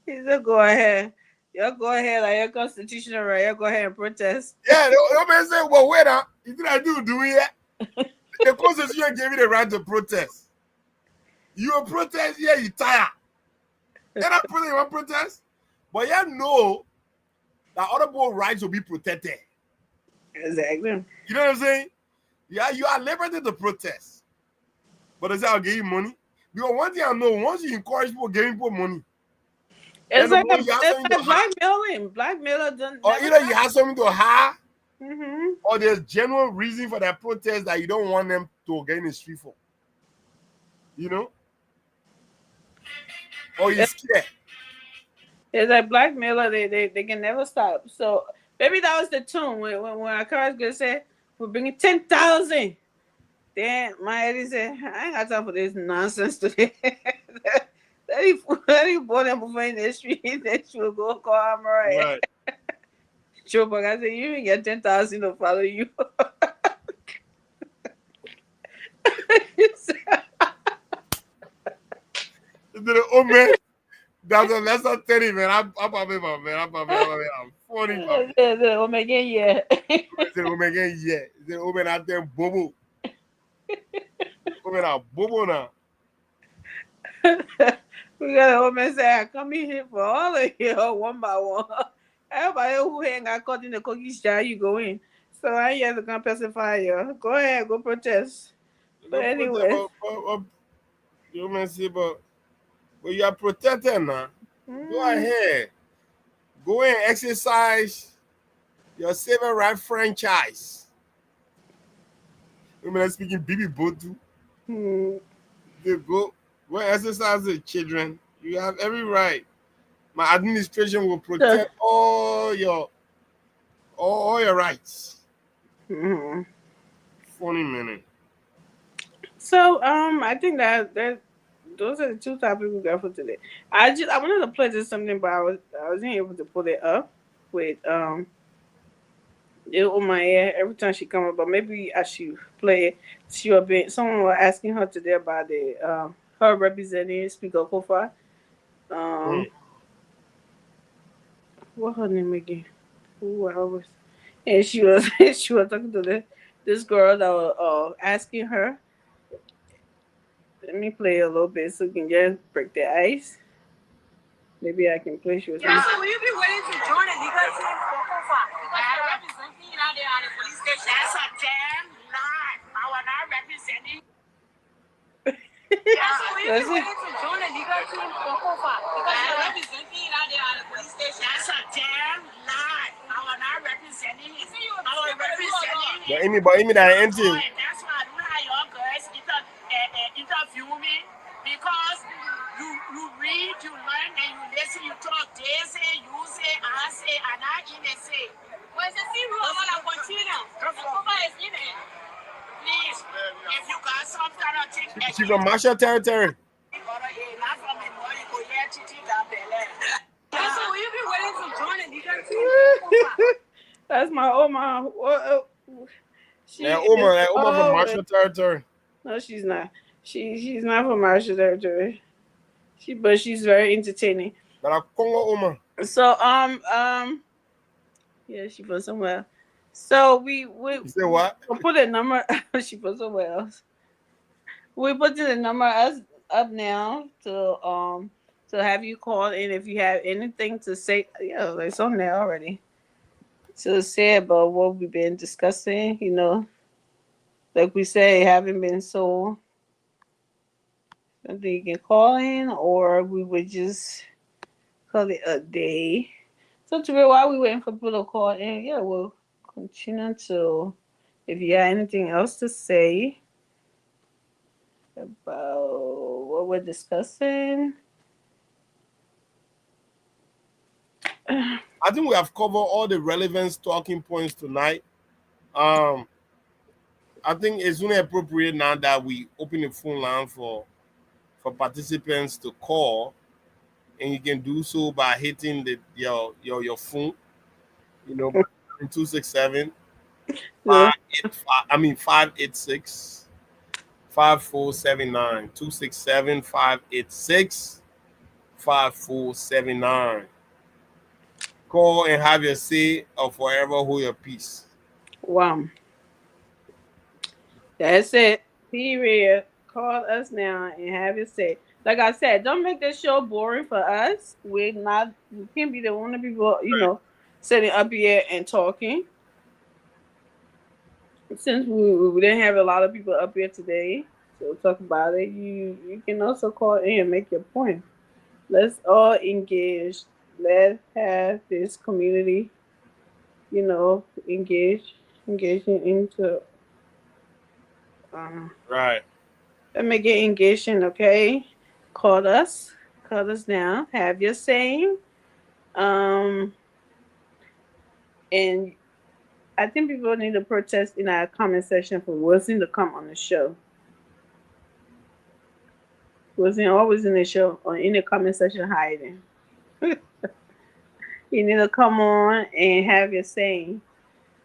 A: he said, go ahead. You go ahead, like your constitutional right. You go ahead and protest.
B: Yeah, the man said, well, wait up. You did I do it? The constitution gave you the right to protest. You protest, yeah, you tired. You're not protest. But you know that other people's rights will be protected.
A: Exactly.
B: You know what I'm saying? Yeah, you are liberated to protest. But they say I'll give you money. Because one thing I know, once you encourage people giving people money,
A: it's like blackmailing. Blackmailer done.
B: Or either you have something to hide, or there's genuine reason for that protest that you don't want them to get in the street for. Or you're scared.
A: It's like blackmailer. They can never stop. So maybe that was the tune when our cars gonna say we're bringing 10,000. Then my Eddie said, I ain't got time for this nonsense today. That he born them before in the street, then she will go call Amara. Right. Sure, but I said, you even get 10,000 to follow you.
B: The the old man. That's not Teddy, man. I'm popping up, man. I'm funny, man.
A: The woman again, yeah.
B: The woman again, yeah. The woman out there, bobo. Woman out, bobo now.
A: We got a woman say, I come in here for all of you one by one. Everybody who ain't got caught in the cookie jar, you go in. So I ain't here to come pacify you. Go ahead, go protest. But anyway.
B: The woman say, but you are protected now. Go ahead. Go and exercise your civil right franchise. Women are speaking BB Bodu. They go exercise the children. You have every right. My administration will protect all your rights. Funny minute.
A: So I think that those are the two topics we got for today. I wanted to play just something, but I wasn't able to pull it up with it on my ear every time she come up. But maybe I should play it. Someone was asking her today about the her representing Speaker Kofa. What her name again? And she was talking to this girl that was asking her. Let me play a little bit so we can just break the ice. Maybe I can play you.
D: Yeah, so will you be willing to join a legal team for Kofa? Because you're representing out there at the police station. That's a damn lie. I will not representing. Yeah, so will you be willing to join a legal team for Kofa? Because you're representing out there at the police station. That's a damn lie. I will not representing. I will representing.
B: But Amy that empty.
D: That's why I don't have your girls interview me, because you read, you learn, and you listen, you talk. They say, you say, I say, and I say. Well, it's a zero. I'm going to continue. Kofa is in it. Please, if you got some kind of thing.
B: She from Marshall territory.
D: Not from the boy, you go here, Titi, that belly. So will you be willing to join a legal team?
A: That's my Oma.
B: Oma from Marshall territory.
A: No, she's not. She's not from Marshall territory. But she's very entertaining.
B: But I Congo Oma.
A: So yeah, she from somewhere. So we
B: you say what?
A: We'll put a number. She from somewhere else. We put the number up now to have you call in if you have anything to say. Yeah, it's on there already. To say about what we've been discussing, like we say, haven't been so. Something you can call in, or we would just call it a day. So today, while we waiting for people to call in, yeah, we'll continue to. If you have anything else to say about what we're discussing.
B: I think we have covered all the relevant talking points tonight. I think it's only appropriate now that we open the phone line for participants to call, and you can do so by hitting your phone, 267 586 5479 267 586 5479. Call and have your say or forever hold your peace.
A: Wow. That's it. Period. Call us now and have your say. Like I said, don't make this show boring for us. We can't be the only people, sitting up here and talking. Since we didn't have a lot of people up here today to talk about it, you can also call in and make your point. Let's all engage. Let's have this community, engaging into
B: right.
A: Let me get engaging, okay? Call us now. Have your saying. And I think people need to protest in our comment section for Wilson to come on the show. Wilson always in the show or in the comment section hiding. You need to come on and have your saying.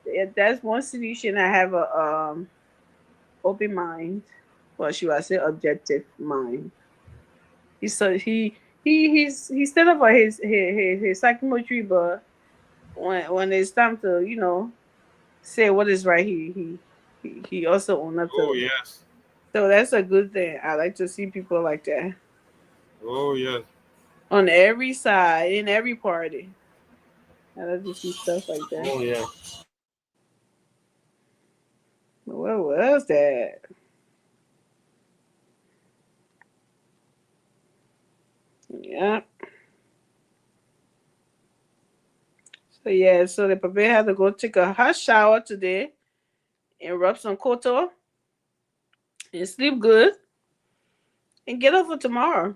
A: If that's one solution, I have a open mind. Well, should I say objective mind? He's still up for his psychometry, but when it's time to say what is right, he also own up
B: Oh
A: to it.
B: yes.
A: So that's a good thing. I like to see people like that
B: Oh yes.
A: on every side in every party. I like to see stuff like that.
B: Oh yeah.
A: What was that? Yeah. So yeah, so the baby had to go take a hot shower today and rub some koto and sleep good and get up for tomorrow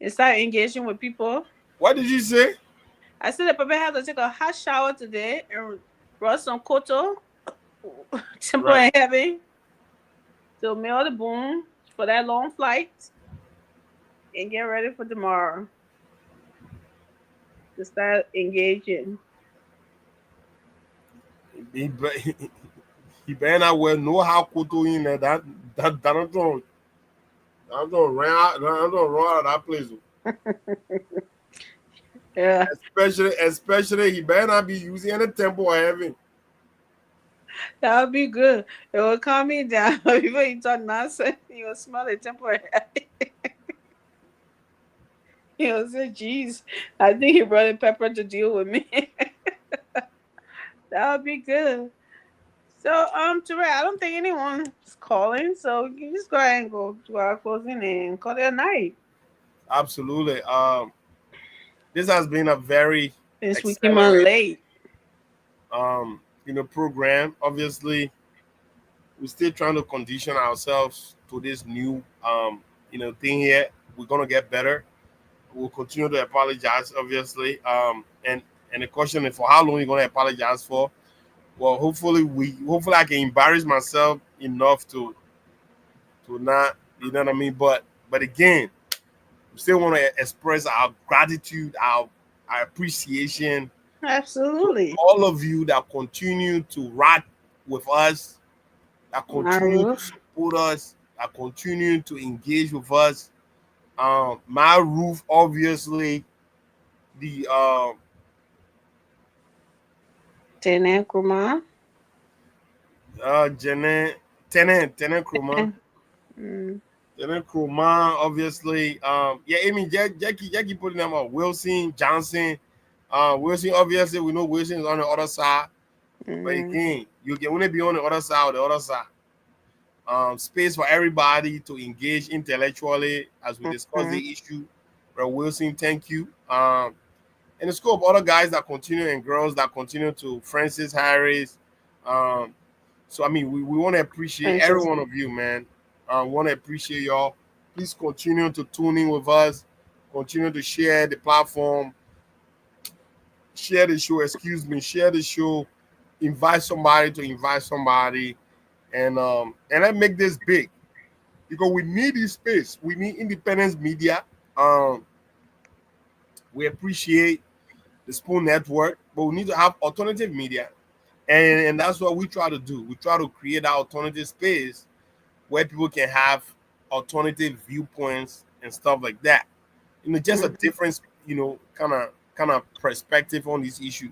A: and start engaging with people.
B: What did you say?
A: I said the baby had to take a hot shower today and rub some koto, simple
B: Right.
A: and heavy, to mail the boom for that long flight and get ready for tomorrow to start engaging.
B: He, be- he better not wear no hot koto in there. That I'm gonna run out. I'm gonna run out of that place.
A: Yeah,
B: Especially he better not be using any temple or heaven.
A: that would be good. It will calm me down. Before you talk nonsense, you will smell the temporary. He'll say, "Geez, I think he brought a pepper to deal with me." That would be good. So, Terrell, I don't think anyone's calling, so you can just go ahead and go to our closing and call it a night.
B: Absolutely. This has been a very
A: Since we came on
B: accelerated,
A: late.
B: program. Obviously, we're still trying to condition ourselves to this new, thing here. We're gonna get better. We'll continue to apologize, obviously. And the question is, for how long you gonna apologize for? Well, hopefully I can embarrass myself enough to not, you know what I mean. But again, we still want to express our gratitude, our appreciation to
A: Absolutely.
B: all of you that continue to rock with us, that continue to
A: Maruf.
B: support us, that continue to engage with us. My roof, obviously, the
A: Tenenkruma.
B: Janet, Tenant Kruma,
A: Mm.
B: Tenant Kruma, obviously. Yeah, I mean, Jackie putting them up. Wilson, Johnson, Wilson, obviously, we know Wilson is on the other side. But
A: Mm.
B: again, you can only be on the other side or the other side. Space for everybody to engage intellectually as we discuss
A: Mm.
B: the issue. Brother Wilson, thank you. And the scope of other guys that continue and girls that continue to Francis Harris. Um, so I mean, we want to appreciate every
A: Princess.
B: one of you, man. Want to appreciate y'all. Please continue to tune in with us. Continue to share the platform, share the show. Excuse me, share the show. Invite somebody to invite somebody, and let's make this big because we need this space. We need independent media. Um, we appreciate the Spoon Network, but we need to have alternative media. And that's what we try to do. We try to create that alternative space where people can have alternative viewpoints and stuff like that. Just a
A: Mm.
B: different, kind of perspective on these issues.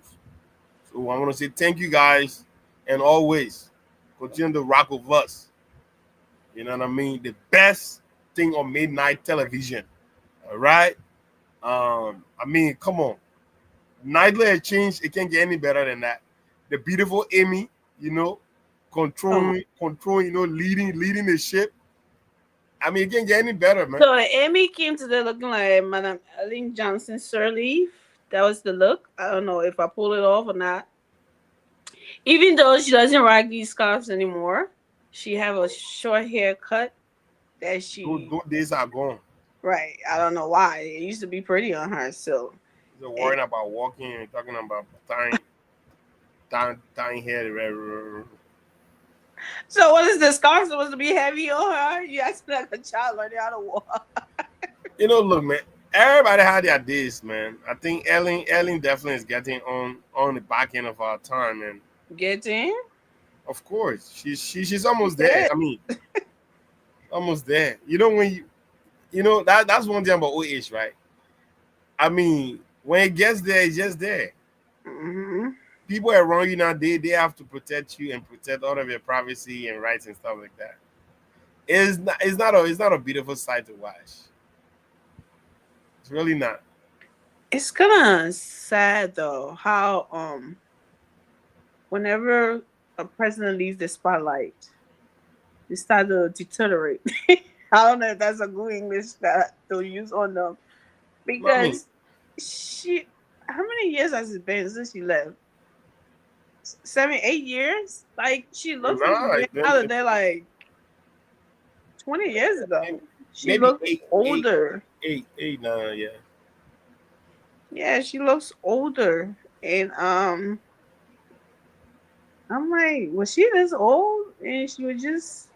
B: So I want to say thank you guys, and always continue to rock with us. You know what I mean? The best thing on midnight television. All right. I mean, come on. Nightly exchange, it can't get any better than that. The beautiful Amy, you know,
A: Come on.
B: controlling, leading the ship. I mean, it can't get any better, man.
A: So Amy came today looking like Madame Ellen Johnson Sirleaf. That was the look. I don't know if I pulled it off or not. Even though she doesn't rock these scarves anymore, she have a short haircut that she
B: Those days are gone.
A: right. I don't know why. It used to be pretty on her. So
B: They're
A: eh,
B: worrying about walking and talking about tying hair.
A: so what is the scarf supposed to be heavy on her? You acting like a child learning how to walk.
B: Look, man. Everybody had their days, man. I think Ellen definitely is getting on the back end of our time, and
A: Getting
B: of course, she's almost there.
A: good.
B: I mean, almost there. When you know, that's one thing about OH, right? I mean, when it gets there, it's just there.
A: Mm-hmm.
B: People around you now, they have to protect you and protect all of your privacy and rights and stuff like that. It's not a beautiful sight to watch. It's really not.
A: It's kind of sad though how whenever a president leaves the spotlight, they start to deteriorate. I don't know if that's a good English that to use on them
B: I mean,
A: because she. How many years has it been since she left? 7, 8 years. Like she looks like she's
B: nah,
A: been out of there like 20 years ago. She
B: maybe
A: looks older.
B: eight, nine, yeah.
A: Yeah, she looks older, and I'm like, was she this old? And she was just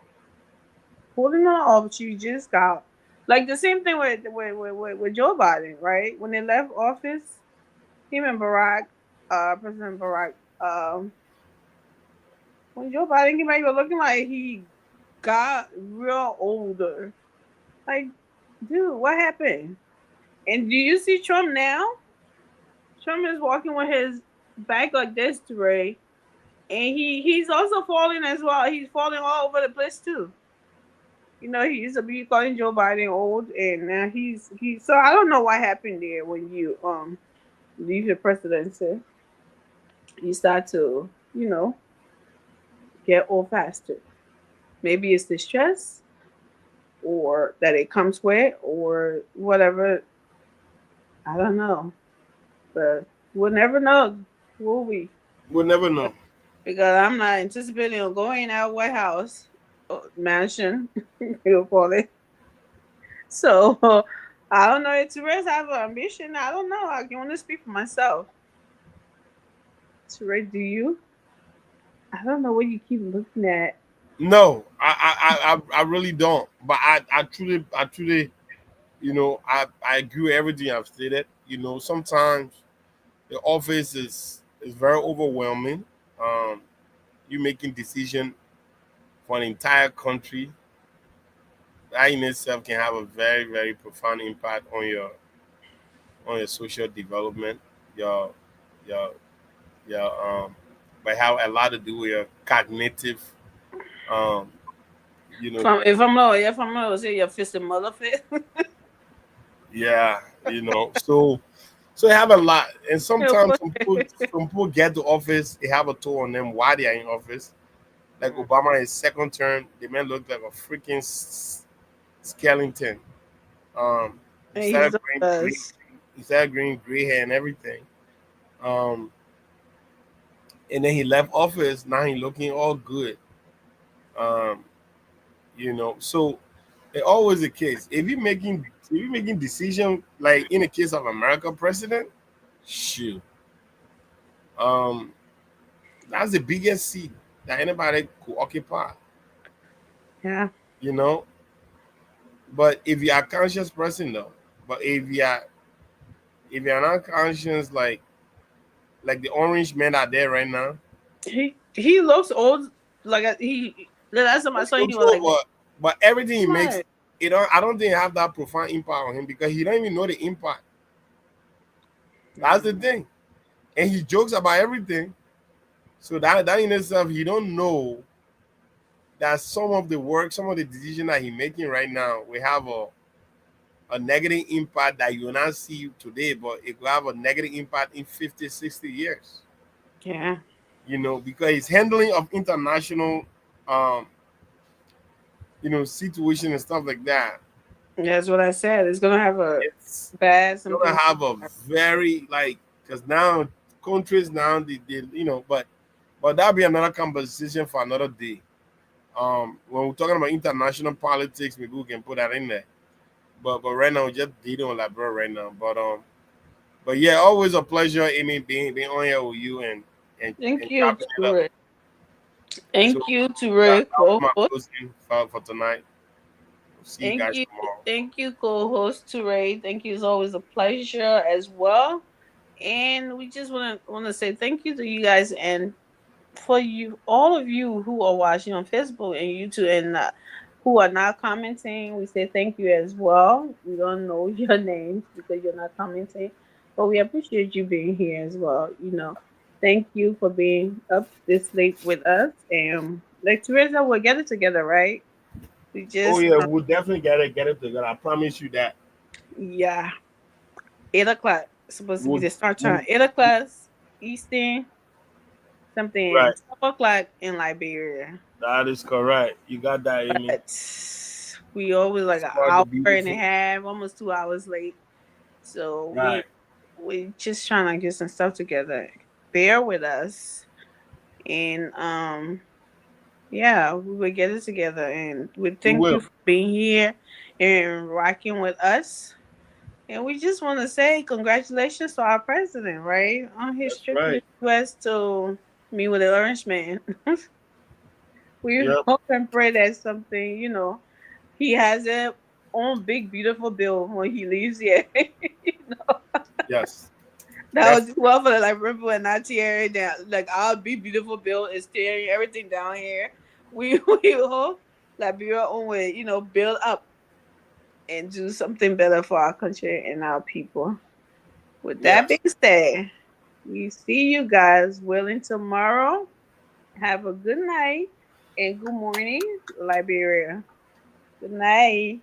A: holding on off. She just got like the same thing with Joe Biden, right? When they left office, him and Barack, President Barack, when Joe Biden came out, he was looking like he got real older. Like, dude, what happened? And do you see Trump now? Trump is walking with his back like this to Ray, and he's also falling as well. He's falling all over the place too. You know, he used to be calling Joe Biden old, and now he's. So I don't know what happened there when you leave the presidency. You start to get old faster. Maybe it's the stress, or that it comes with, or whatever. I don't know, but we'll never know, will we?
B: We'll never know.
A: Because I'm not anticipating on going out White House mansion, you'll call it. So I don't know if Therese have an ambition. I don't know. I can only speak for myself. Therese, do you? I don't know what you keep looking at.
B: No, I really don't. But I truly, I agree with everything I've stated. You know, sometimes the office is very overwhelming. Um, you making decision for an entire country, that in itself can have a very, very profound impact on your social development, your your your but have a lot to do with your cognitive um you know
A: If I'm not say your fist and mother fit.
B: yeah, so they have a lot, and sometimes some people get to office, they have a toll on them while they are in office. Like Obama, his second term, the man looked like a freaking skeleton. He
A: And he's
B: started
A: the
B: growing gray,
A: best.
B: he started growing gray hair and everything. Um, and then he left office. Now he looking all good. Um, so it always the case. If you making decision like in the case of America president, shoot, um, that's the biggest seat that anybody could occupy.
A: Yeah.
B: You know, but if you are a conscious person though, but if you're not conscious, like the orange men are there right now.
A: He looks old. Like he. The last time I saw him, he
B: Looks
A: was like
B: over, but everything he makes,
A: right.
B: I don't think it have that profound impact on him because he don't even know the impact. That's the thing, and he jokes about everything. So that in itself, he don't know that some of the work, some of the decision that he making right now, will have a negative impact that you will not see today, but it will have a negative impact in 50, 60 years.
A: Yeah.
B: Because his handling of international, um, situation and stuff like that,
A: That's what I said. It's gonna have a
B: it's
A: bad
B: gonna
A: something.
B: have a very like because now countries now but that'll be another conversation for another day. When we're talking about international politics, maybe we can put that in there. But right now we're just dealing with Labrador right now. But yeah, always a pleasure, Amy, being on here with you
A: Thank
B: and
A: you
B: chopping it
A: to
B: up.
A: Rick.
B: So
A: Thank you to
B: that
A: Rick.
B: was my
A: Co-host.
B: closing for tonight. We'll see you
A: Thank
B: guys
A: you.
B: tomorrow.
A: Thank you, co-host to Ray. Thank you. It's always a pleasure as well. And we just wanna say thank you to you guys and for you all of you who are watching on Facebook and YouTube and who are not commenting, we say thank you as well. We don't know your names because you're not commenting, but we appreciate you being here as well. Thank you for being up this late with us. And like Teresa, we'll get it together, right? We
B: Oh
A: just,
B: yeah, we'll definitely get it together. I promise you that.
A: yeah, 8 o'clock. Supposed to be
B: We'll,
A: the start
B: we'll
A: time. 8 o'clock Eastern, something
B: right.
A: 12 o'clock in Liberia.
B: That is correct. You got that, Amy.
A: But we always like an
B: Start the
A: hour and a
B: beautiful.
A: half, almost 2 hours late. So
B: Right.
A: we just trying to get some stuff together. Bear with us, and yeah, we will get it together. And we
B: We
A: thank you
B: will.
A: for being here and rocking with us. And we just want to say congratulations to our president, right, on his
B: That's
A: trip to the
B: right.
A: U.S. to meet with the Orange Man. We
B: Yep.
A: hope and pray that something, he has a own big beautiful bill when he leaves here.
B: Yes.
A: That was
B: Definitely.
A: well for like remember when I tearing down like our big beautiful bill is tearing everything down here. We we hope Liberia own way, build up and do something better for our country and our people. With that
B: Yes.
A: being said, we see you guys willing tomorrow. Have a good night and good morning, Liberia. Good night.